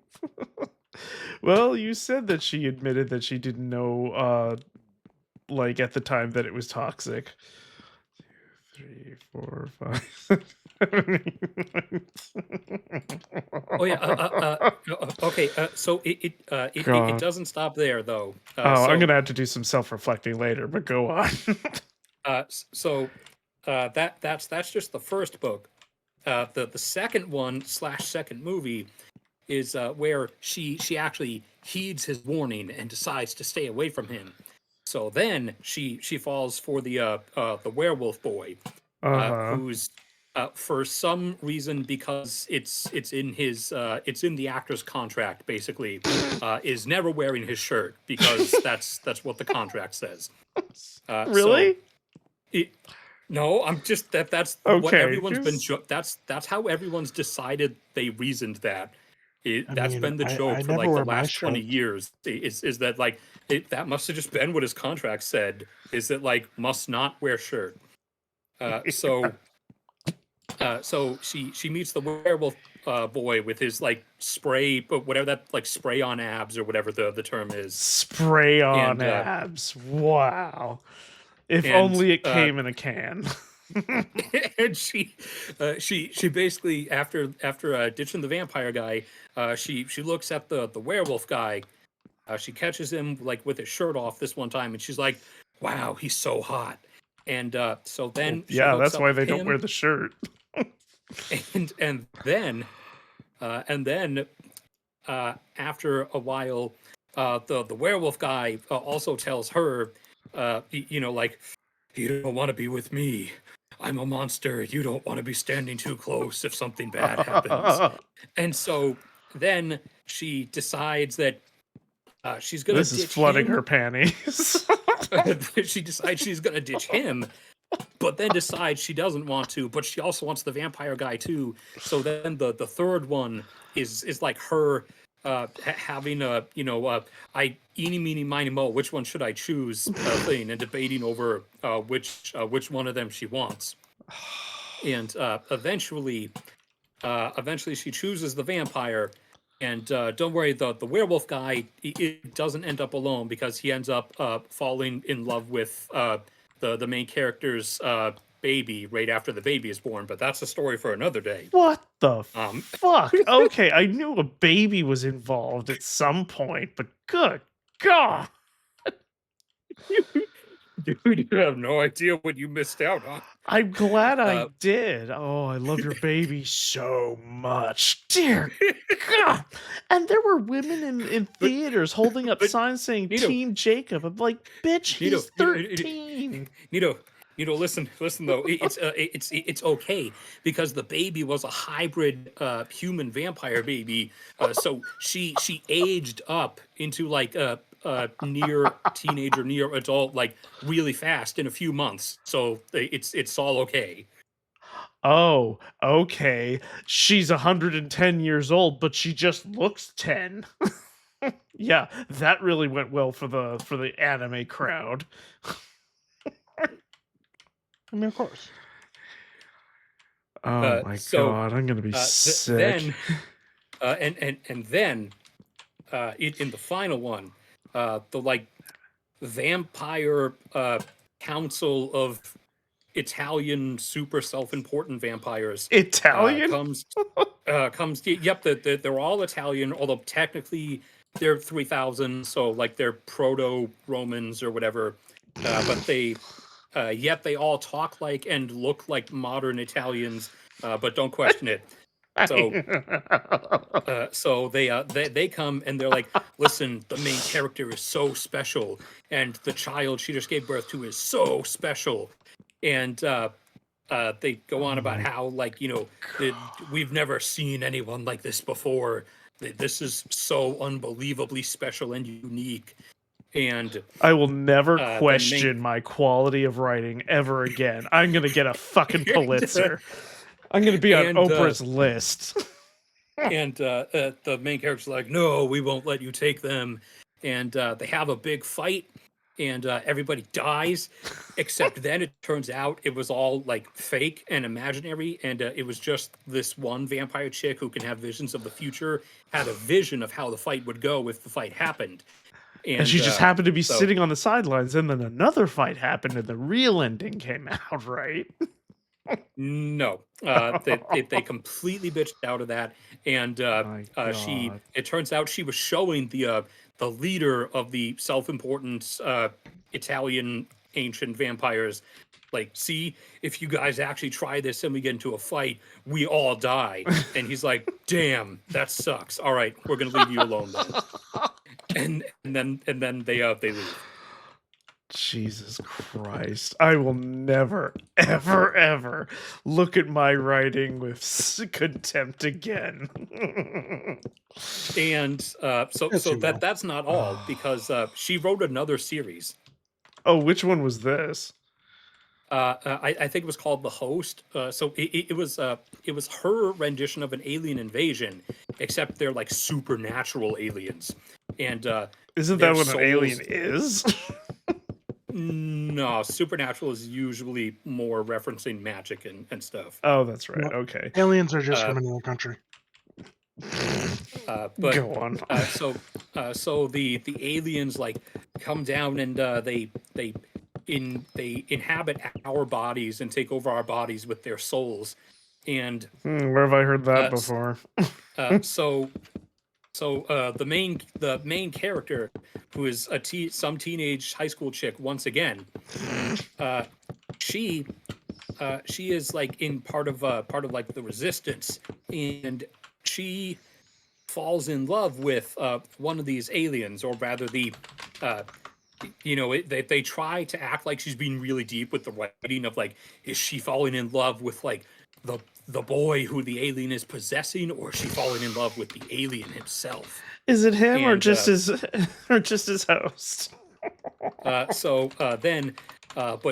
well, you said that she admitted that she didn't know like at the time that it was toxic. 2, 3, 4, 5, 7, 8. Oh yeah. Okay. So it doesn't stop there though. I'm gonna have to do some self-reflecting later, but go on. That's just the first book. The second one / second movie is where she actually heeds his warning and decides to stay away from him. So then she falls for the werewolf boy, who's for some reason, because it's in the actor's contract basically, is never wearing his shirt because that's what the contract says. Really? No, I'm just that's Okay, what everyone's been. just- That's how everyone's decided they reasoned that. That's mean, been the I joke for never like the wear my last 20 shirt. years. Is that like that must have just been what his contract said? Is that like must not wear shirt? So she meets the werewolf boy with his like spray, but whatever that like spray on abs or whatever the term is. Spray on And, abs. Wow. If and, only it came in a can. and she basically after ditching the vampire guy, she looks at the werewolf guy. She catches him like with his shirt off this one time, and she's like, "Wow, he's so hot." And so then she Yeah, hooks that's up why with they don't him, wear the shirt. and then after a while, the werewolf guy also tells her, like, you don't want to be with me. I'm a monster. You don't want to be standing too close if something bad happens. And so then she decides that she's gonna This is ditch flooding him. her panties. She decides she's gonna ditch him, but then decides she doesn't want to. But she also wants the vampire guy too. So then the third one is like her having a I eeny meeny miny mo, which one should I choose thing, and debating over which one of them she wants. And eventually she chooses the vampire. And don't worry, the werewolf guy, it doesn't end up alone because he ends up falling in love with the main character's baby right after the baby is born. But that's a story for another day. What the fuck? Okay, I knew a baby was involved at some point, but good God. Dude, you have no idea what you missed out on. I'm glad I did. Oh, I love your baby so much. Dear God. And there were women in theaters holding up signs saying Nito, Team Jacob. I'm like, bitch, he's Nito, 13. Nito, listen though. It's okay because the baby was a hybrid human vampire baby. So she aged up into like a near teenager, near adult, like really fast in a few months. So it's all okay. Oh, okay. She's 110 years old, but she just looks 10. Yeah, that really went well for the anime crowd. I mean, of course. Oh my God, I'm gonna be sick. Then, and then, in the final one, the like vampire council of Italian super self-important vampires Italian? comes yep, they're all Italian, although technically they're 3000, so like they're proto Romans or whatever, but yet they all talk like and look like modern Italians, but don't question it. So they come and they're like, listen, the main character is so special, and the child she just gave birth to is so special, and they go on about how, like, we've never seen anyone like this before. This is so unbelievably special and unique. And I will never the question my quality of writing ever again. I'm gonna get a fucking Pulitzer. I'm gonna be on Oprah's list. And the main character's like, no, we won't let you take them. And they have a big fight, and everybody dies, except then it turns out it was all like fake and imaginary, and it was just this one vampire chick who can have visions of the future had a vision of how the fight would go if the fight happened. And she just happened to be sitting on the sidelines, and then another fight happened, and the real ending came out, right? No, they completely bitched out of that, and it turns out she was showing the leader of the self-important Italian ancient vampires, like, see, if you guys actually try this and we get into a fight, we all die. And he's like, damn, that sucks. All right, we're gonna leave you alone then. And then they leave. Jesus Christ. I will never, ever, ever look at my writing with contempt again. And that's not all, because she wrote another series. Oh, which one was this? I think it was called The Host. So it was her rendition of an alien invasion, except they're like supernatural aliens. And isn't that what an alien is? No, supernatural is usually more referencing magic and stuff. Oh, that's right. Okay. Aliens are just from another country. But go on. So the aliens like come down and they inhabit our bodies and take over our bodies with their souls. And where have I heard that before? So the main character, who is some teenage high school chick once again, she is like in part of like the resistance, and she falls in love with one of these aliens, or rather they try to act like she's being really deep with the writing of like, is she falling in love with like the boy who the alien is possessing, or is she falling in love with the alien himself? Is it him, or just his host? But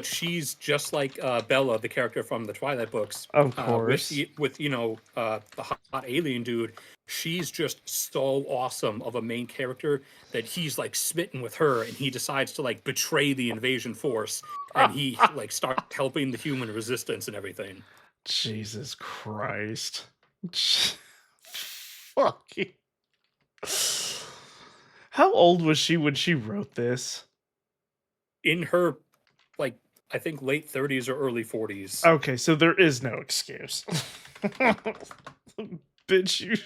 she's just like Bella, the character from the Twilight books. Of course. With the hot alien dude. She's just so awesome of a main character that he's like smitten with her, and he decides to like betray the invasion force, and he like starts helping the human resistance and everything. Jesus Christ. Fucking. How old was she when she wrote this? In her, like, I think late 30s or early 40s. Okay, so there is no excuse. Bitch, you...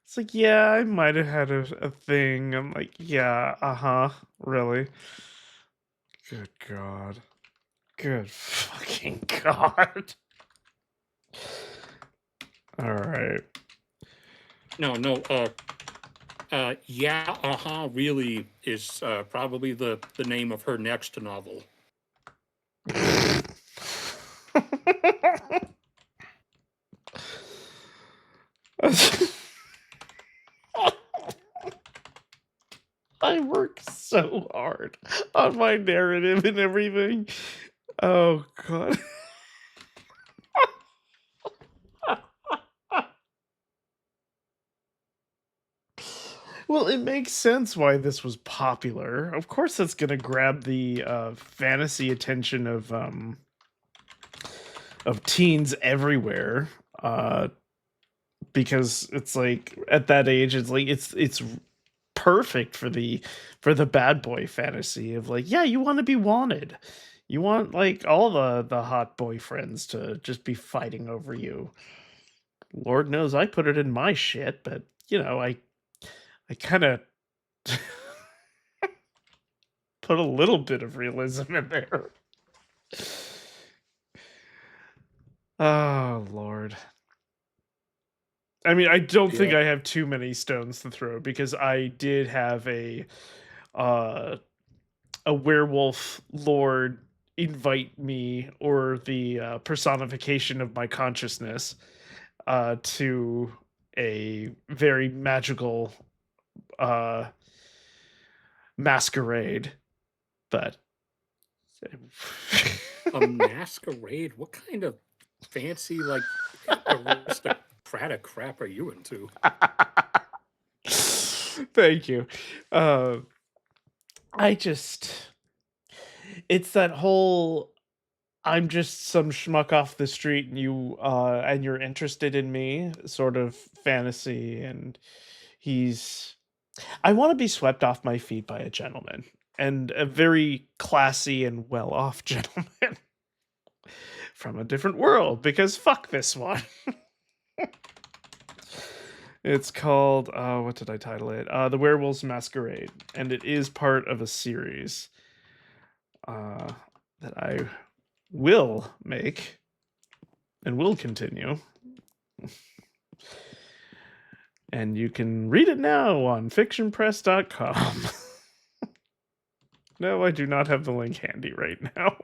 It's like, yeah, I might have had a thing. I'm like, yeah, really? Good God. Good fucking God. All right. No, really is probably the name of her next novel. I work so hard on my narrative and everything. Oh, God. Well, it makes sense why this was popular. Of course, that's going to grab the fantasy attention of teens everywhere. Because it's like at that age, it's like it's perfect for the bad boy fantasy of like, yeah, you want to be wanted. You want like all the hot boyfriends to just be fighting over you. Lord knows I put it in my shit, but you know, I kind of put a little bit of realism in there. Oh Lord. I mean, I don't think Yeah. I have too many stones to throw because I did have uh a werewolf lord invite me, or the personification of my consciousness, to a very magical uh masquerade, but A masquerade? What kind of fancy, like, aristocratic crap are you into? thank you. uh I just, it's that whole I'm just some schmuck off the street and you're interested in me sort of fantasy. And he's I want to be swept off my feet by a gentleman, and a very classy and well-off gentleman from a different world, because fuck this one. It's called what did I title it? The Werewolves Masquerade, and it is part of a series that I will make and will continue. And you can read it now on fictionpress.com. No, I do not have the link handy right now.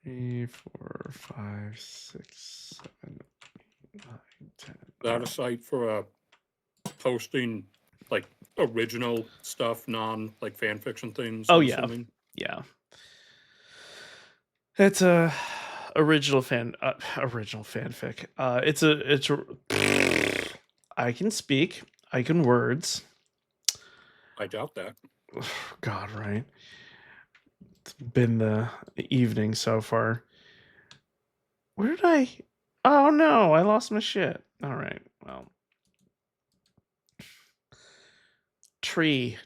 3, 4, 5, 6, 7, 8, 9, 10. Is that a site for posting like original stuff, non like fan fiction things? Oh I'm yeah, assuming? yeah. It's a original fanfic. It's I can speak. I can words. I doubt that. God, right? It's been the evening so far. Where did I? Oh no, I lost my shit. All right, well. Tree,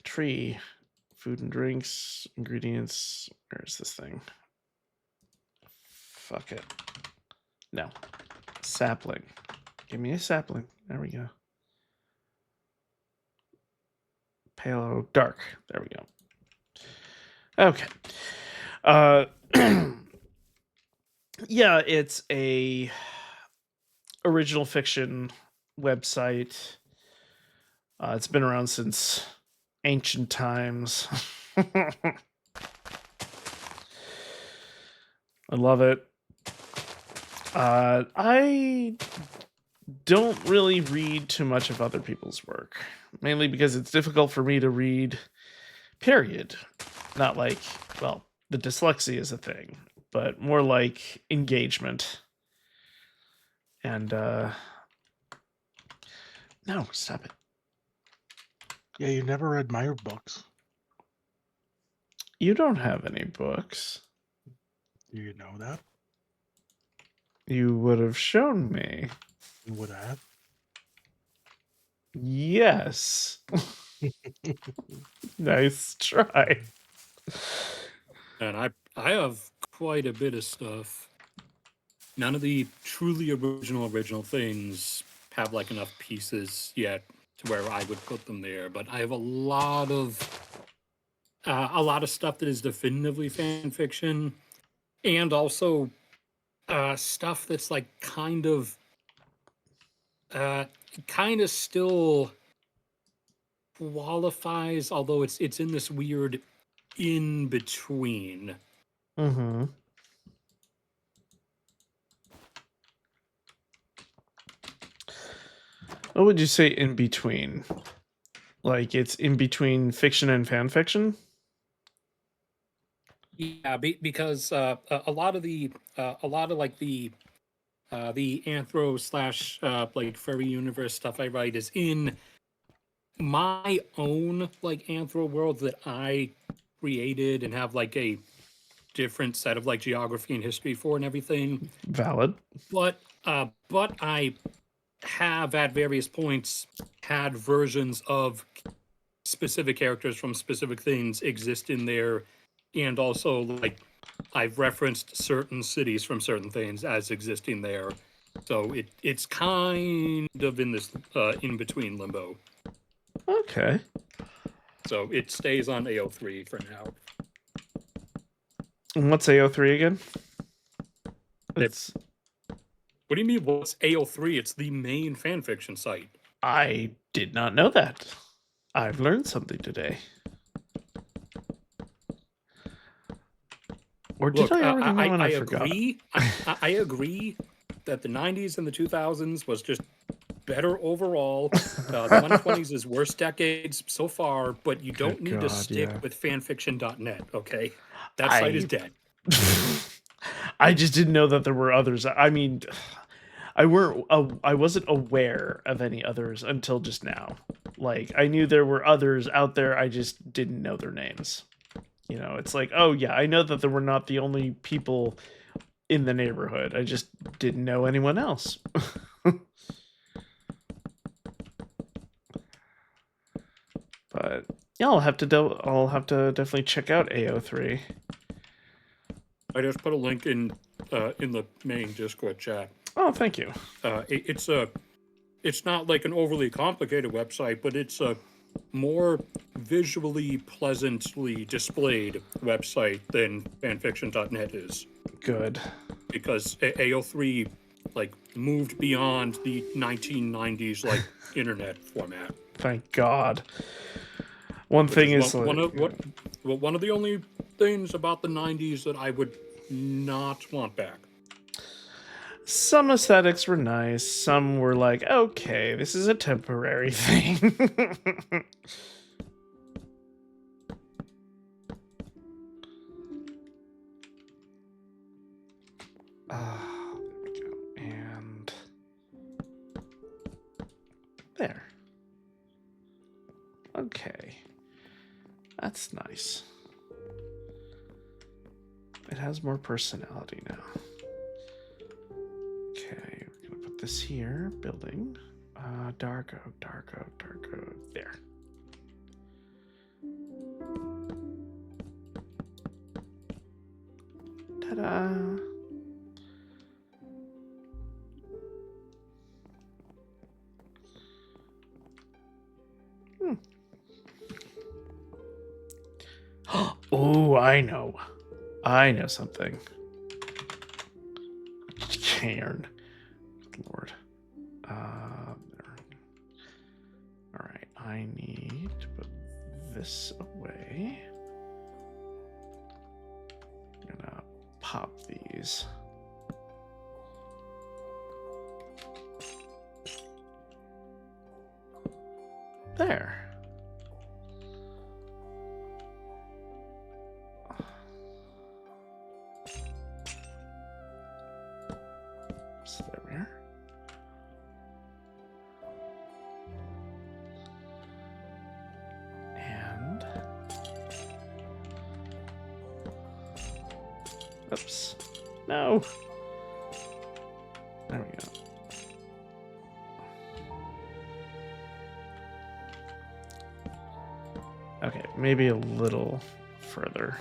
food and drinks, ingredients. Where's this thing? Fuck it. No. Sapling. Give me a sapling. There we go. Pale dark. There we go. Okay. Yeah, it's a original fiction website. It's been around since ancient times. I love it. I don't really read too much of other people's work, mainly because it's difficult for me to read, period. Not like, well, the dyslexia is a thing, but more like engagement. And, no, stop it. Yeah, you never read my books. You don't have any books. Do you know that? You would have shown me. You would have. Yes. Nice try. And I have quite a bit of stuff. None of the truly original things have like enough pieces yet to where I would put them there. But I have a lot of stuff that is definitively fan fiction, and also stuff that's like kind of still qualifies, although it's in this weird in between. Mm-hmm. What would you say in between? Like it's in between fiction and fan fiction? Yeah, because a lot of like the anthro slash like furry universe stuff I write is in my own like anthro world that I created and have like a different set of like geography and history for and everything. Valid. But I have at various points had versions of specific characters from specific things exist in there and also like I've referenced certain cities from certain things as existing there, so it's kind of in this in between limbo. Okay. So it stays on AO3 for now. And what's AO3 again? It's What do you mean? What's AO3? It's the main fanfiction site. I did not know that. I've learned something today. Or did Look, I already know and I I forgot? agree. I agree that the 90s and the 2000s was just better overall. The 120s is worst decades so far, but you don't Good need to God, stick yeah. with fanfiction.net, okay? That site is dead. I just didn't know that there were others. I mean, I wasn't aware of any others until just now. Like I knew there were others out there, I just didn't know their names. You know, it's like, oh yeah, I know that there were not the only people in the neighborhood. I just didn't know anyone else. But yeah, I'll have to definitely check out AO3. I just put a link in the main Discord chat. Oh, thank you. It's not like an overly complicated website, but it's a more visually pleasantly displayed website than fanfiction.net is, Good. because AO3 like moved beyond the 1990s like internet format. Thank God. One Which thing is is one of the only things about the 90s that I would not want back. some aesthetics were nice. Some were like, okay, this is a temporary thing. There we go. And there. Okay. That's nice. It has more personality now. Okay, we're gonna put this here. Building. Dark oak. There. Ta-da! Oh, I know something. Cairn. Good Lord. There. All right, I need to put this away. I'm gonna pop these. There. So there we are. And oops. No. There we go. Okay, maybe a little further.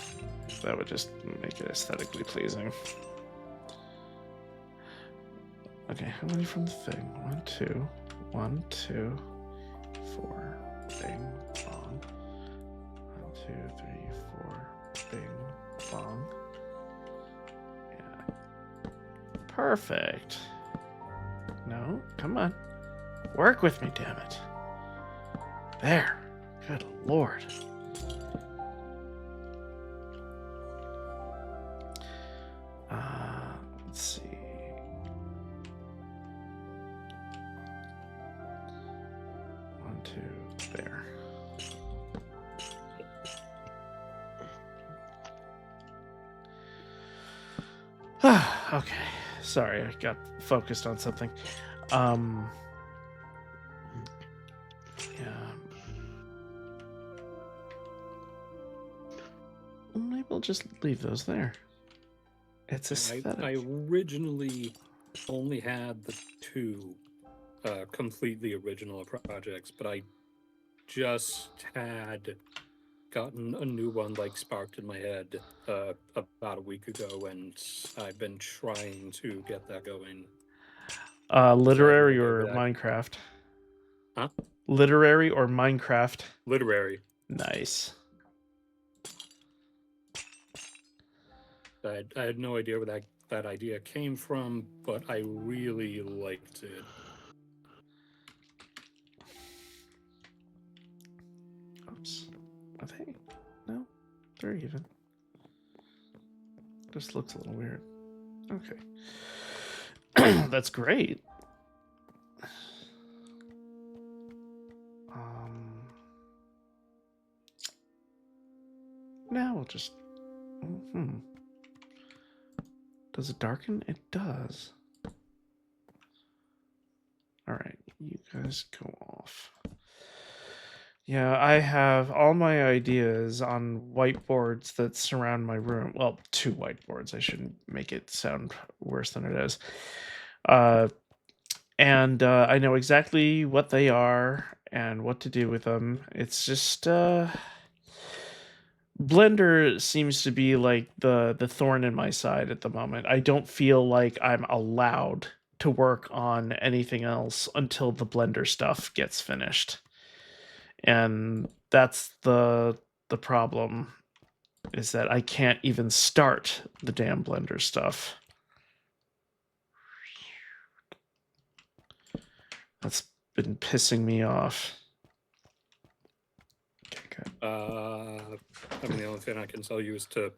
That would just make it aesthetically pleasing. Okay, how many from the thing? 1, 2, 1, 2, 4. Bing, bong. 1, 2, 3, 4. Bing, bong. Yeah. Perfect. No, come on. Work with me, damn it. There. Good Lord. Let's see. One, two, there. Okay. Sorry, I got focused on something. Yeah. Maybe we'll just leave those there. It's aesthetic. I originally only had the 2 completely original projects, but I just had gotten a new one like sparked in my head about a week ago, and I've been trying to get that going. Literary idea or with that. Minecraft? Huh? Literary or Minecraft? Literary. Nice. I had no idea where that idea came from, but I really liked it. Oops. Are they? No, they're even. Just looks a little weird. Okay. That's great. Now we'll just. Does it darken? It does. All right, you guys go off. Yeah, I have all my ideas on whiteboards that surround my room. Well, 2 whiteboards. I shouldn't make it sound worse than it is. And I know exactly what they are and what to do with them. It's just Blender seems to be like the thorn in my side at the moment. I don't feel like I'm allowed to work on anything else until the Blender stuff gets finished. And that's the problem, is that I can't even start the damn Blender stuff. That's been pissing me off. Okay, good. I mean, the only thing I can tell you is to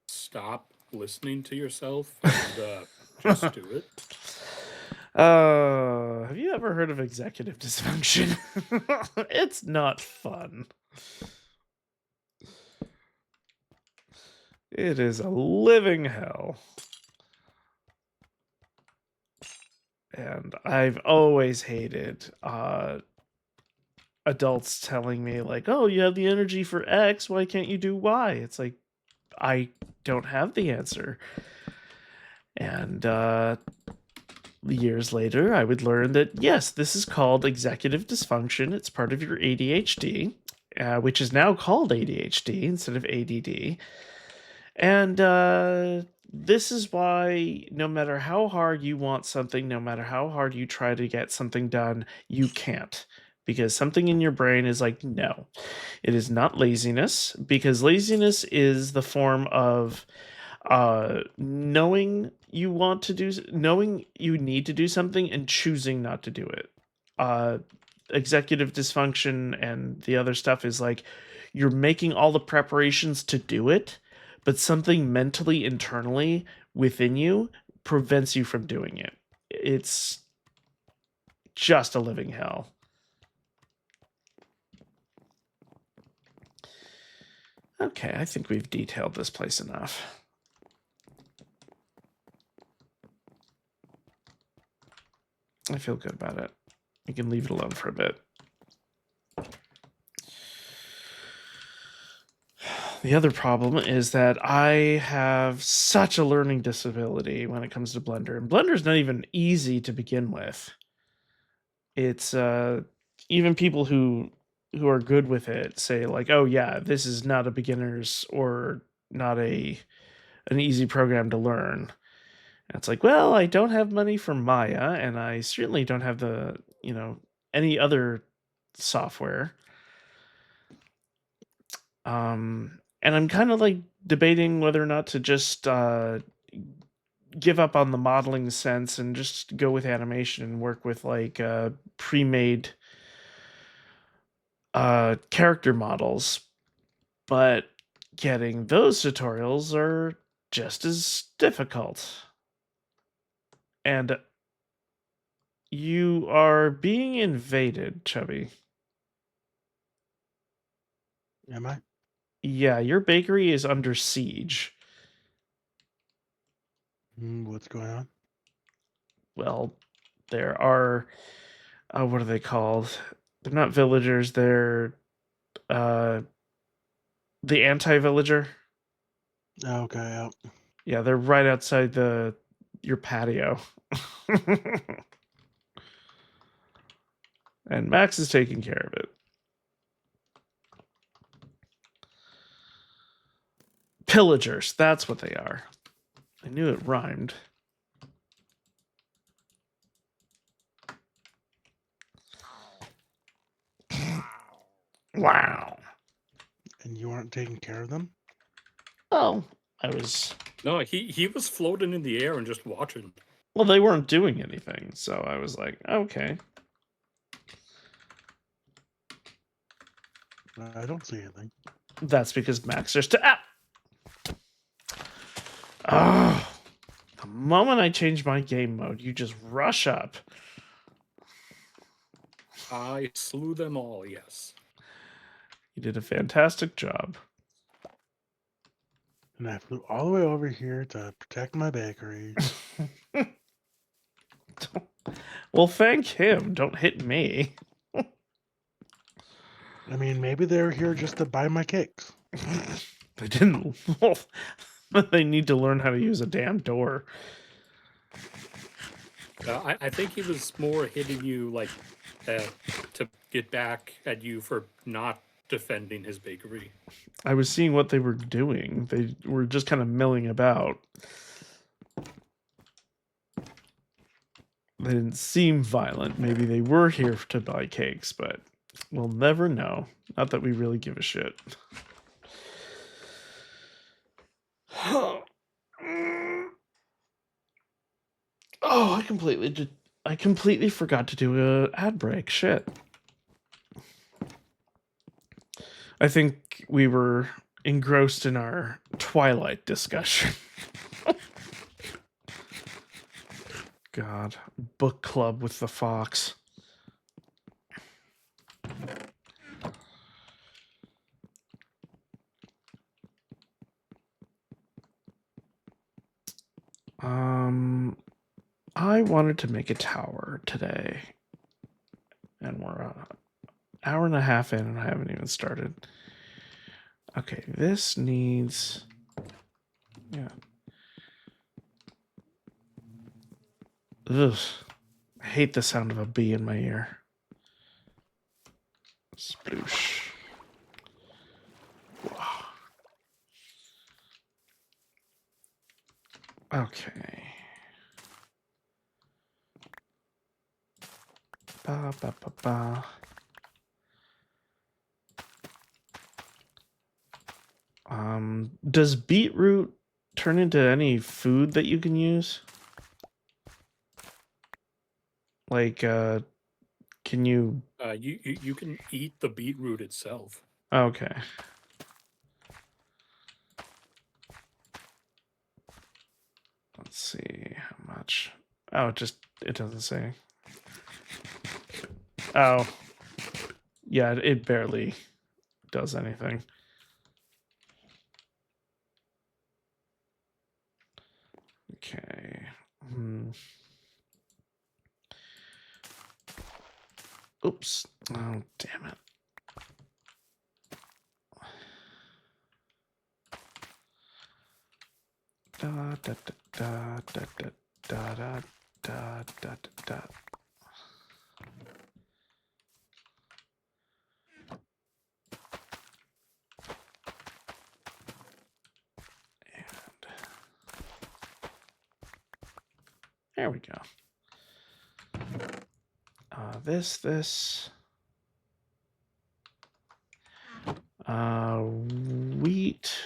stop listening to yourself and just do it. Have you ever heard of executive dysfunction? It's not fun. It is a living hell. And I've always hated adults telling me, like, oh, you have the energy for X, why can't you do Y? It's like, I don't have the answer. And years later, I would learn that, yes, this is called executive dysfunction. It's part of your ADHD, which is now called ADHD instead of ADD. And this is why no matter how hard you want something, no matter how hard you try to get something done, you can't. Because something in your brain is like, no, it is not laziness, because laziness is the form of knowing you need to do something and choosing not to do it. Executive dysfunction and the other stuff is like you're making all the preparations to do it, but something mentally internally within you prevents you from doing it. It's just a living hell. Okay, I think we've detailed this place enough. I feel good about it. We can leave it alone for a bit. The other problem is that I have such a learning disability when it comes to Blender. And Blender's not even easy to begin with. It's even people who are good with it say like, oh yeah, this is not a beginner's or not an easy program to learn. And it's like, well, I don't have money for Maya, and I certainly don't have the, any other software. And I'm kind of like debating whether or not to just give up on the modeling sense and just go with animation and work with like pre-made character models. But getting those tutorials are just as difficult. And you are being invaded, Chubby. Am I? Yeah, your bakery is under siege. What's going on? Well, there are what are they called? They're not villagers, they're the anti-villager. Okay, yeah. Yeah, they're right outside your patio. And Max is taking care of it. Pillagers, that's what they are. I knew it rhymed. Wow. And you aren't taking care of them? Oh, I was... No, he was floating in the air and just watching. Well, they weren't doing anything, so I was like, okay. I don't see anything. That's because Max just... Oh, the moment I change my game mode, you just rush up. I slew them all, yes. You did a fantastic job. And I flew all the way over here to protect my bakery. Well, thank him. Don't hit me. I mean, maybe they were here just to buy my cakes. They didn't. Well, they need to learn how to use a damn door. I think he was more hitting you like to get back at you for not defending his bakery. I was seeing what they were doing. They were just kind of milling about. They didn't seem violent. Maybe they were here to buy cakes, but we'll never know. Not that we really give a shit. Oh, I completely forgot to do a ad break. Shit. I think we were engrossed in our Twilight discussion. God, book club with the Foxx. I wanted to make a tower today, and we're an hour and a half in, and I haven't even started. Okay, this needs, yeah. Ugh, I hate the sound of a bee in my ear. Sploosh. Wow. Okay. Ba, ba, ba, ba. Does beetroot turn into any food that you can use? Like, can you... You can eat the beetroot itself. Okay. Let's see how much. Oh, it doesn't say. Oh. Yeah, it barely does anything. Okay. Oops. Oh, damn it. Da da da da da da da da da da. And there we go. This. Wheat.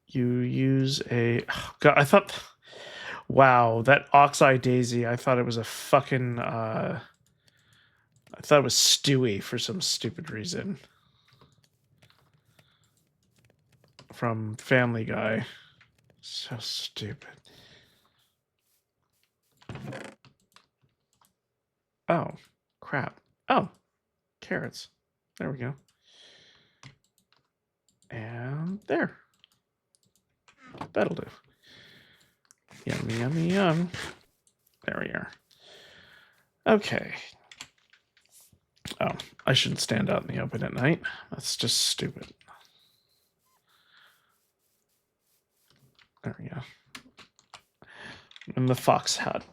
You use a... Oh, God, I thought... Wow, that oxeye daisy, I thought it was a fucking... I thought it was Stewie for some stupid reason. From Family Guy. So stupid. Oh, crap. Oh, carrots. There we go. And there. That'll do. Yummy, yummy, yum. There we are. Okay. Oh, I shouldn't stand out in the open at night. That's just stupid. There we go. And the Foxx hat.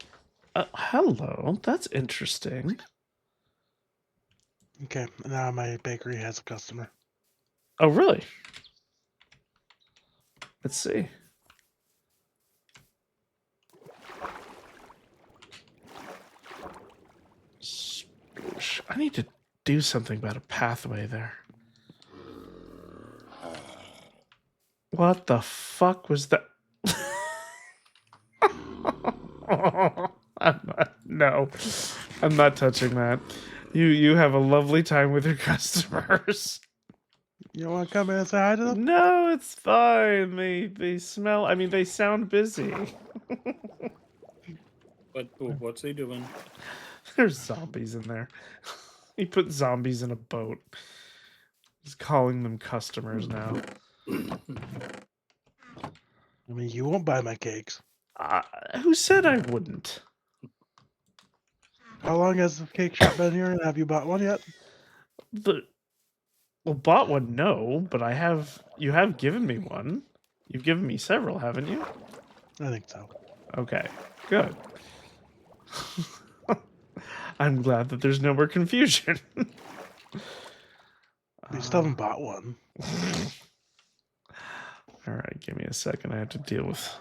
Hello, that's interesting. Okay, now my bakery has a customer. Oh, really? Let's see. Sploosh. I need to do something about a pathway there. What the fuck was that? No, I'm not touching that. You have a lovely time with your customers. You want to come in and say hi to them? No, it's fine. They smell. I mean, they sound busy. But what's he doing? There's zombies in there. He put zombies in a boat. He's calling them customers now. I mean, you won't buy my cakes. Who said I wouldn't? How long has the cake shop been here? Have you bought one yet? Well, bought one, no, but I have. You have given me one. You've given me several, haven't you? I think so. Okay, good. I'm glad that there's no more confusion. You still haven't bought one. All right, give me a second. I have to deal with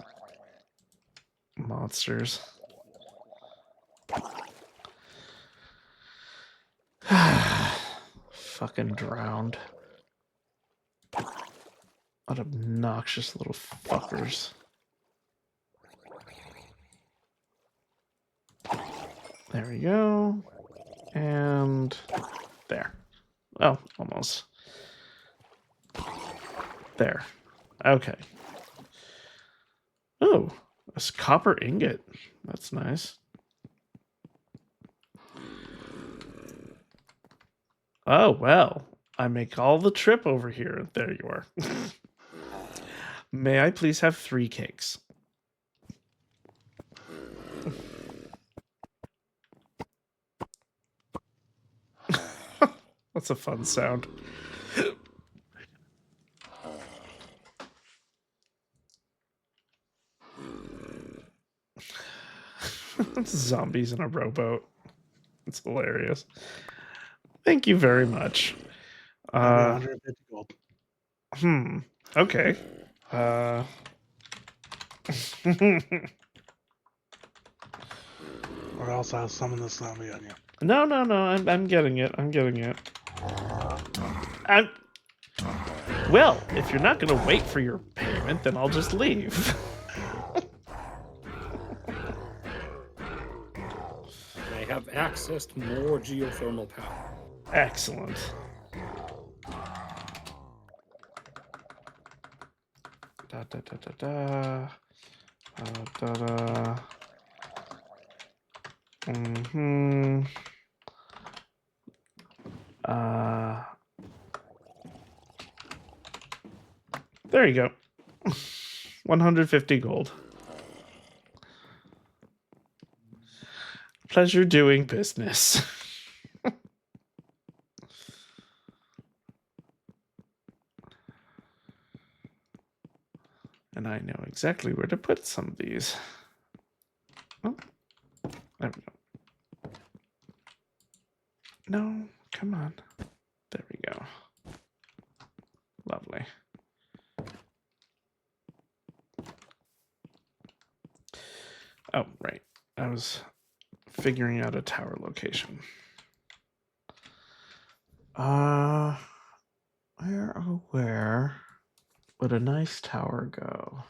monsters. Fucking drowned. What obnoxious little fuckers. There we go. And there. Oh, almost. There. Okay. Oh, a copper ingot. That's nice. Oh, well. I make all the trip over here. There you are. May I please have 3 cakes? That's a fun sound. Zombies in a rowboat. It's hilarious. Thank you very much. 150 gold. Okay. Or else I'll summon the zombie on you. No. I'm getting it. I'm getting it. Well, if you're not going to wait for your payment, then I'll just leave. I have access to more geothermal power. Excellent. Da da da da da. Da da. There you go. 150 gold. Pleasure doing business. And I know exactly where to put some of these. Oh, there we go. No, come on. There we go. Lovely. Oh, right. I was figuring out a tower location. Where would a nice tower go?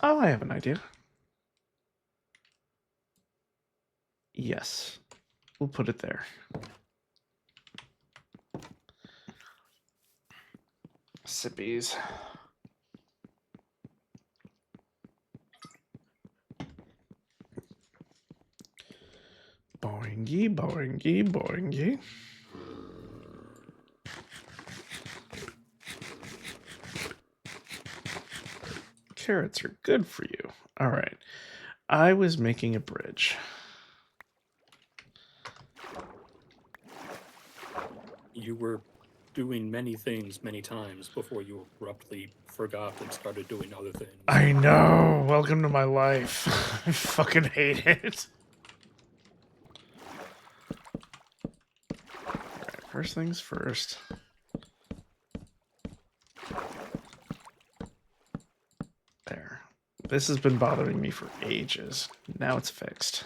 Oh, I have an idea. Yes, we'll put it there. Sippies. Boingy, boingy, boingy. Carrots are good for you. All right. I was making a bridge. You were doing many things many times before you abruptly forgot and started doing other things. I know. Welcome to my life. I fucking hate it. First things first. There. This has been bothering me for ages. Now it's fixed.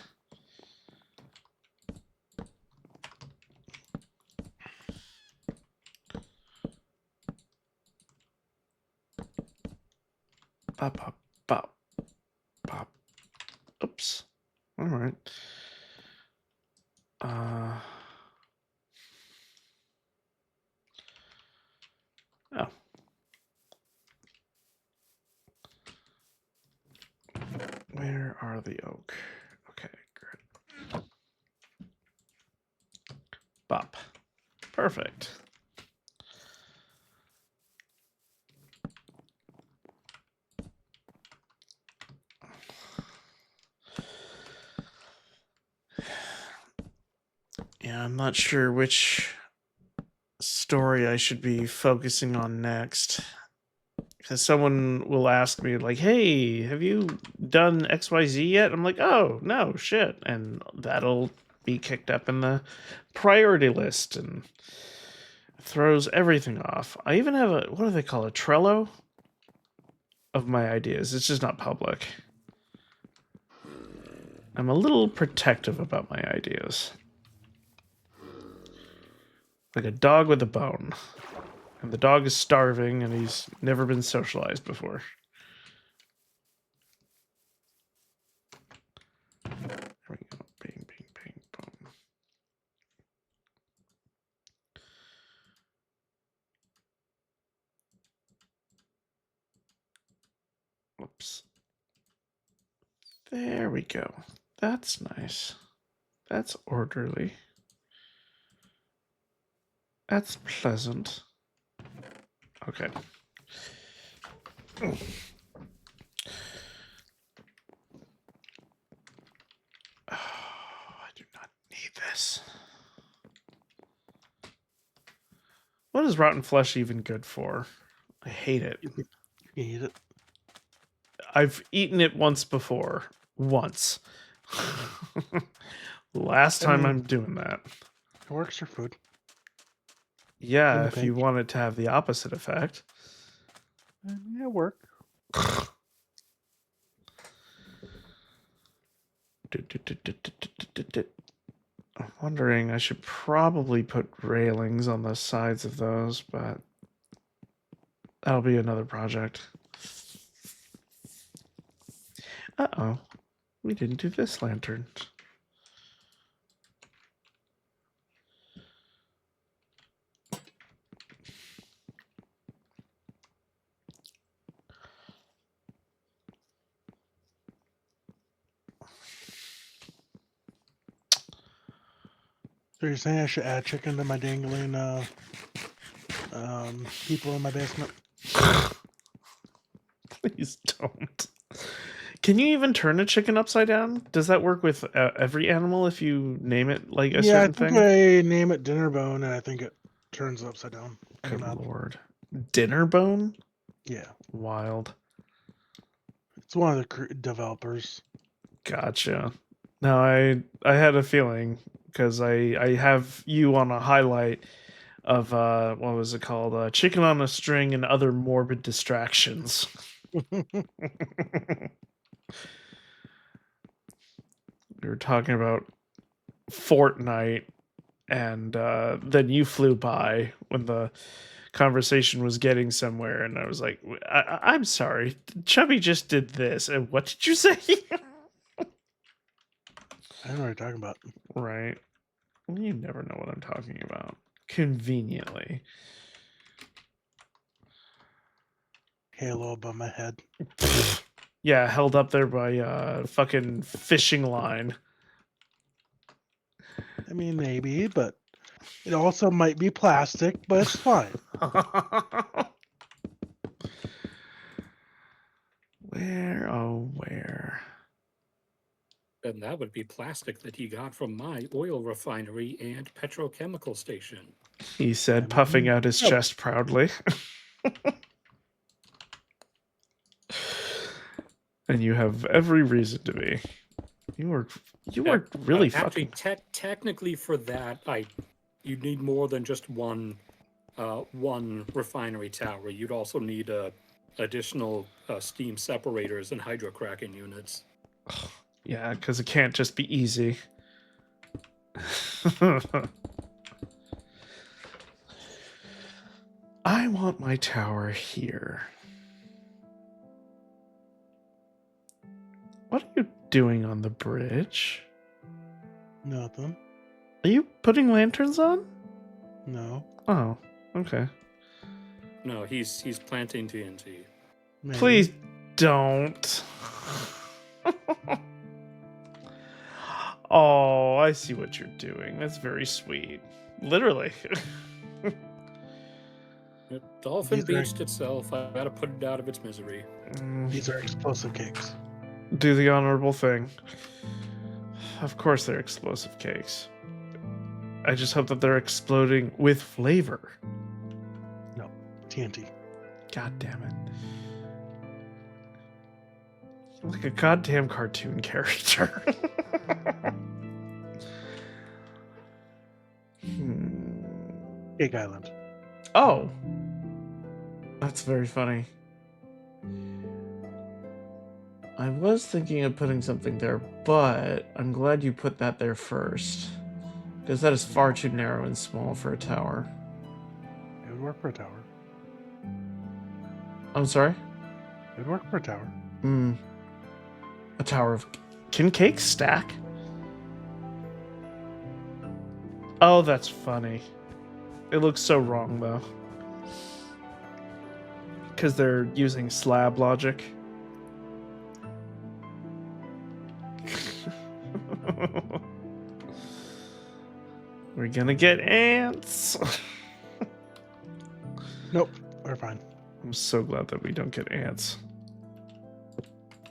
Pop, pop, pop, pop. Oops. All right. Oh. Where are the oak? Okay, great. Bop. Perfect. Yeah, I'm not sure which story I should be focusing on next. Because someone will ask me, like, hey, have you done XYZ yet? I'm like, oh, no, shit. And that'll be kicked up in the priority list and throws everything off. I even have a, what do they call it? Trello of my ideas. It's just not public. I'm a little protective about my ideas. Like a dog with a bone. And the dog is starving and he's never been socialized before. There we go. Bing, bing, bing, boom. Whoops. There we go. That's nice. That's orderly. That's pleasant. Okay. Oh, I do not need this. What is rotten flesh even good for? I hate it. You eat it. I've eaten it once before. Once. Last time mean- I'm doing that. It works for food. Yeah, In a if you pinch. want it to have the opposite effect. Yeah, work. I'm wondering, I should probably put railings on the sides of those, but that'll be another project. Uh-oh. We didn't do this lantern. So you're saying I should add chicken to my dangling people in my basement? Please don't. Can you even turn a chicken upside down? Does that work with every animal if you name it like a Yeah, I certain think thing? I name it dinner bone, and I think it turns upside down. in your Good mouth. lord. Dinner bone? Yeah, Wild. it's one of the developers. Gotcha. No, I had a feeling because I have you on a highlight of what was it called? Chicken on a String and Other Morbid Distractions. We were talking about Fortnite, and then you flew by when the conversation was getting somewhere, and I was like, I'm sorry, Chubby just did this, and what did you say? I don't know what you're talking about. Right. You never know what I'm talking about. Conveniently. Halo above my head. Yeah, held up there by fucking fishing line. I mean, maybe, but it also might be plastic, but it's fine. Where, oh, where? And that would be plastic that he got from my oil refinery and petrochemical station. He said, puffing out his chest proudly. And you have every reason to be. You worked really Actually, fucking... technically for that, I you'd need more than just one refinery tower. You'd also need additional steam separators and hydrocracking units. Yeah, because it can't just be easy. I want my tower here. What are you doing on the bridge? Nothing. Are you putting lanterns on? No. Oh, okay. No, he's planting TNT. Maybe. Please don't. Oh, I see what you're doing. That's very sweet. Literally. The dolphin These are- beached itself. I gotta put it out of its misery. These are explosive cakes. Do the honorable thing. Of course they're explosive cakes. I just hope that they're exploding with flavor. No. TNT. God damn it. You're like a goddamn cartoon character. Cake Island. Oh. That's very funny. I was thinking of putting something there, but I'm glad you put that there first. Because that is far too narrow and small for a tower. It would work for a tower. I'm sorry? It would work for a tower. A tower of... Can cakes stack? Oh, that's funny. It looks so wrong, though. Because they're using slab logic. We're gonna get ants. Nope. We're fine. I'm so glad that we don't get ants.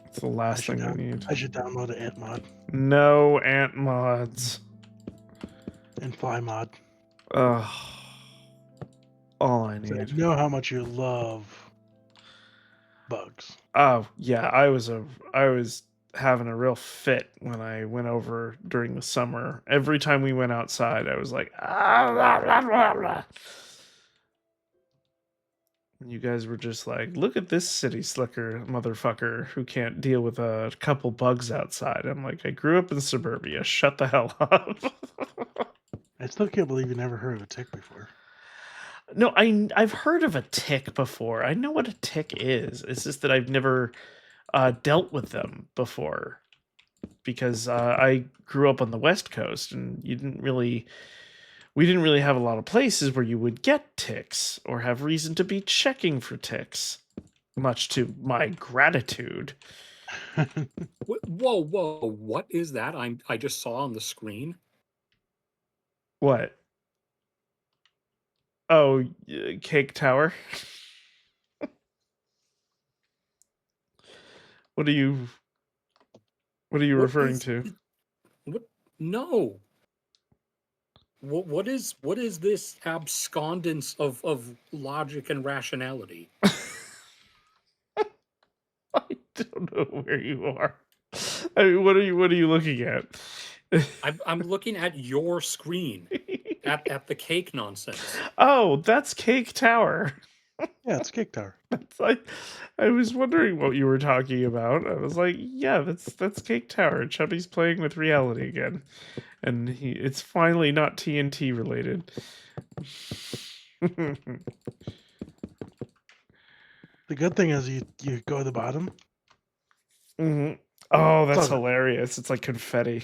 It's the last thing we need. I should download an ant mod No ant mods. and fly mod. Ugh. All I So I need. know how much you love bugs. Oh yeah, I was having a real fit when I went over during the summer. Every time we went outside, I was like, ah, blah, blah, blah, blah. And you guys were just like, look at this city slicker motherfucker who can't deal with a couple bugs outside. I'm like, I grew up in suburbia. Shut the hell up. I still can't believe you never heard of a tick before. No, I've heard of a tick before. I know what a tick is. It's just that I've never dealt with them before because I grew up on the West Coast and we didn't really have a lot of places where you would get ticks or have reason to be checking for ticks, much to my gratitude. Whoa, what is that? I just saw on the screen. What? Oh, Cake Tower. What are you referring to? What? No. What is this abscondence of logic and rationality? I don't know where you are. I mean, what are you looking at? I'm looking at your screen at the cake nonsense. Oh, that's Cake Tower. Yeah, it's Cake Tower. That's like, I was wondering what you were talking about. I was like, yeah, that's Cake Tower. Chubby's playing with reality again, and it's finally not TNT related. The good thing is you go to the bottom. Mm-hmm. Oh, that's Okay. hilarious! It's like confetti.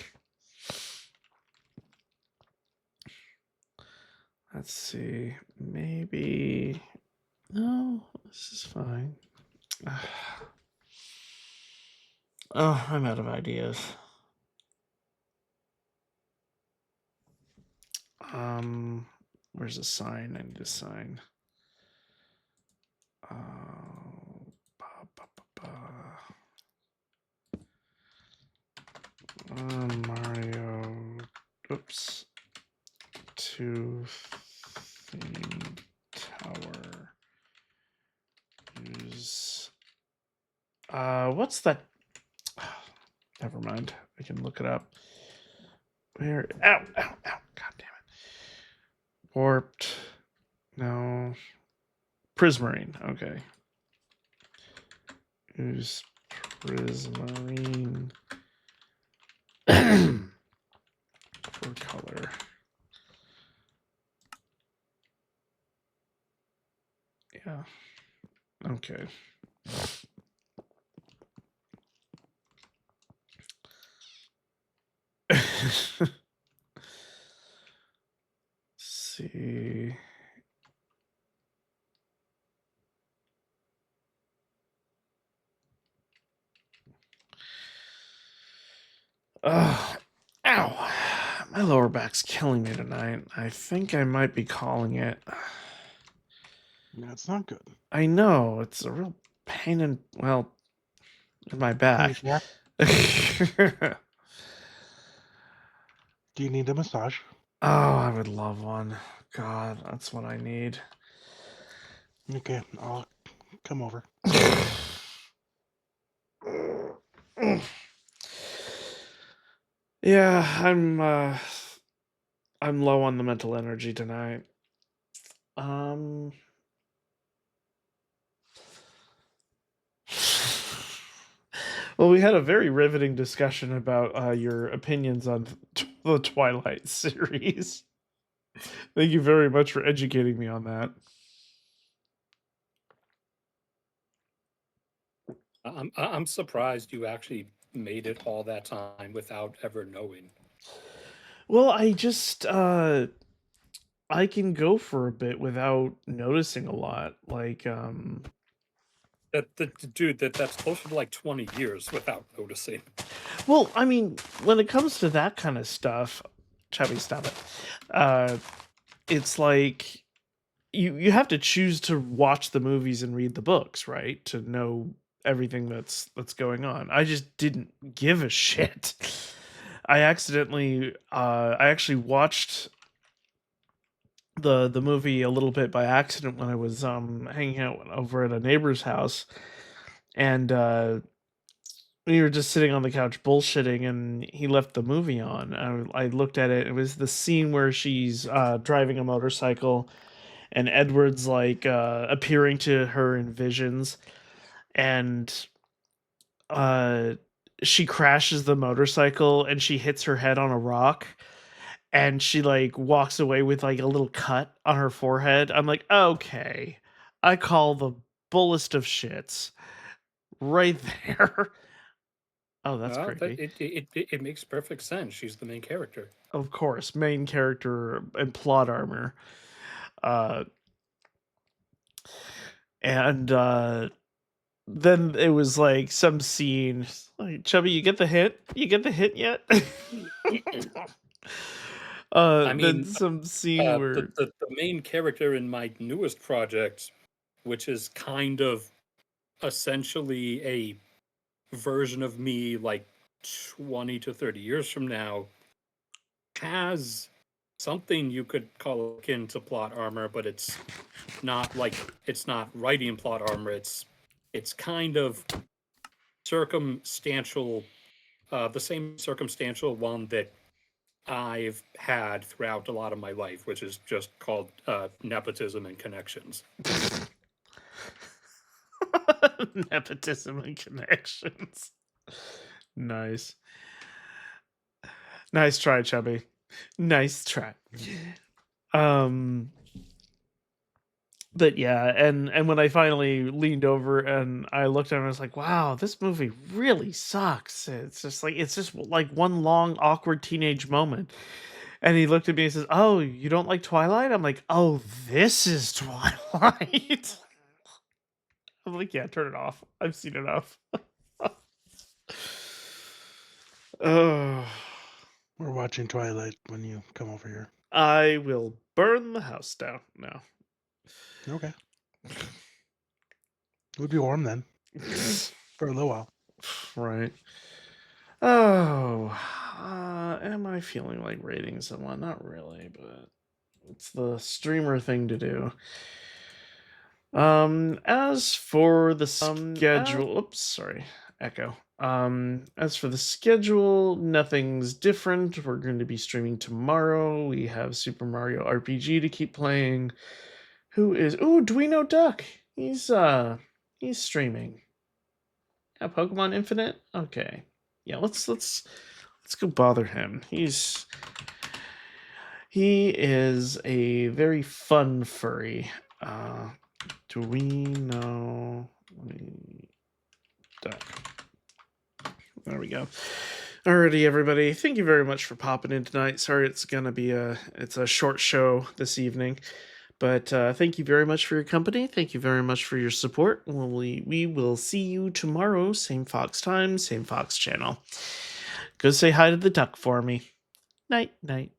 Let's see. Maybe. No, this is fine. Oh, I'm out of ideas. Where's the sign? I need a sign. Mario. Oops. 2 theme tower. Use. What's that? Never mind. I can look it up. Where? Ow! God damn it! Warped. No. Prismarine. Okay. Use Prismarine for color. Yeah. Okay. See. Ow. My lower back's killing me tonight. I think I might be calling it. Yeah, it's not good. I know. It's a real pain in, well, in my Hey, back. Jack, do you need a massage? Oh, I would love one. God, that's what I need. Okay, I'll come over. Yeah, I'm low on the mental energy tonight. Well, we had a very riveting discussion about your opinions on the Twilight series. Thank you very much for educating me on that. I'm surprised you actually made it all that time without ever knowing. Well, I can go for a bit without noticing a lot. Like, Dude, that's closer to like 20 years without noticing. well, I mean, when it comes to that kind of stuff, Chubby, stop it. It's like you have to choose to watch the movies and read the books, right? To know everything that's going on. I just didn't give a shit. I actually watched the movie a little bit by accident when I was hanging out over at a neighbor's house, and we were just sitting on the couch bullshitting, and he left the movie on. I looked at it. It was the scene where she's driving a motorcycle, and Edward's like appearing to her in visions, and uh, she crashes the motorcycle and she hits her head on a rock, and she like walks away with like a little cut on her forehead. I'm like, okay, I call the bullest of shits right there. Oh, that's Well, creepy. it makes perfect sense. She's the main character. Of course, main character and plot armor. Uh, and then it was like some scene. Like, Chubby, you get the hint? You get the hint yet? I Then mean, some scene where the main character in my newest project, which is kind of essentially a version of me like 20 to 30 years from now, has something you could call akin to plot armor, but it's not writing plot armor. It's kind of circumstantial, the same circumstantial one that I've had throughout a lot of my life, which is just called nepotism and connections. nepotism and connections. Nice. Nice try, Chubby. Nice try. But yeah, and when I finally leaned over and I looked at him, I was like, wow, this movie really sucks. It's just like one long awkward teenage moment. And he looked at me and says, "Oh, you don't like Twilight?" I'm like, "Oh, this is Twilight." I'm like, "Yeah, turn it off. I've seen enough." Oh, We're watching Twilight when you come over here. I will burn the house down now. Okay. It would be warm then for a little while. Right. Oh, am I feeling like rating someone? Not really, but it's the streamer thing to do. As for the schedule, oops, sorry, echo. As for the schedule, nothing's different. We're going to be streaming tomorrow. We have Super Mario RPG to keep playing. Who is Duino Duck? He's streaming. Yeah, Pokemon Infinite? Okay. Yeah, let's go bother him. He is a very fun furry. Duino Duck. There we go. Alrighty, everybody. Thank you very much for popping in tonight. Sorry it's a short show this evening. But thank you very much for your company. Thank you very much for your support. We will see you tomorrow. Same Fox time, same Fox channel. Go say hi to the duck for me. Night, night.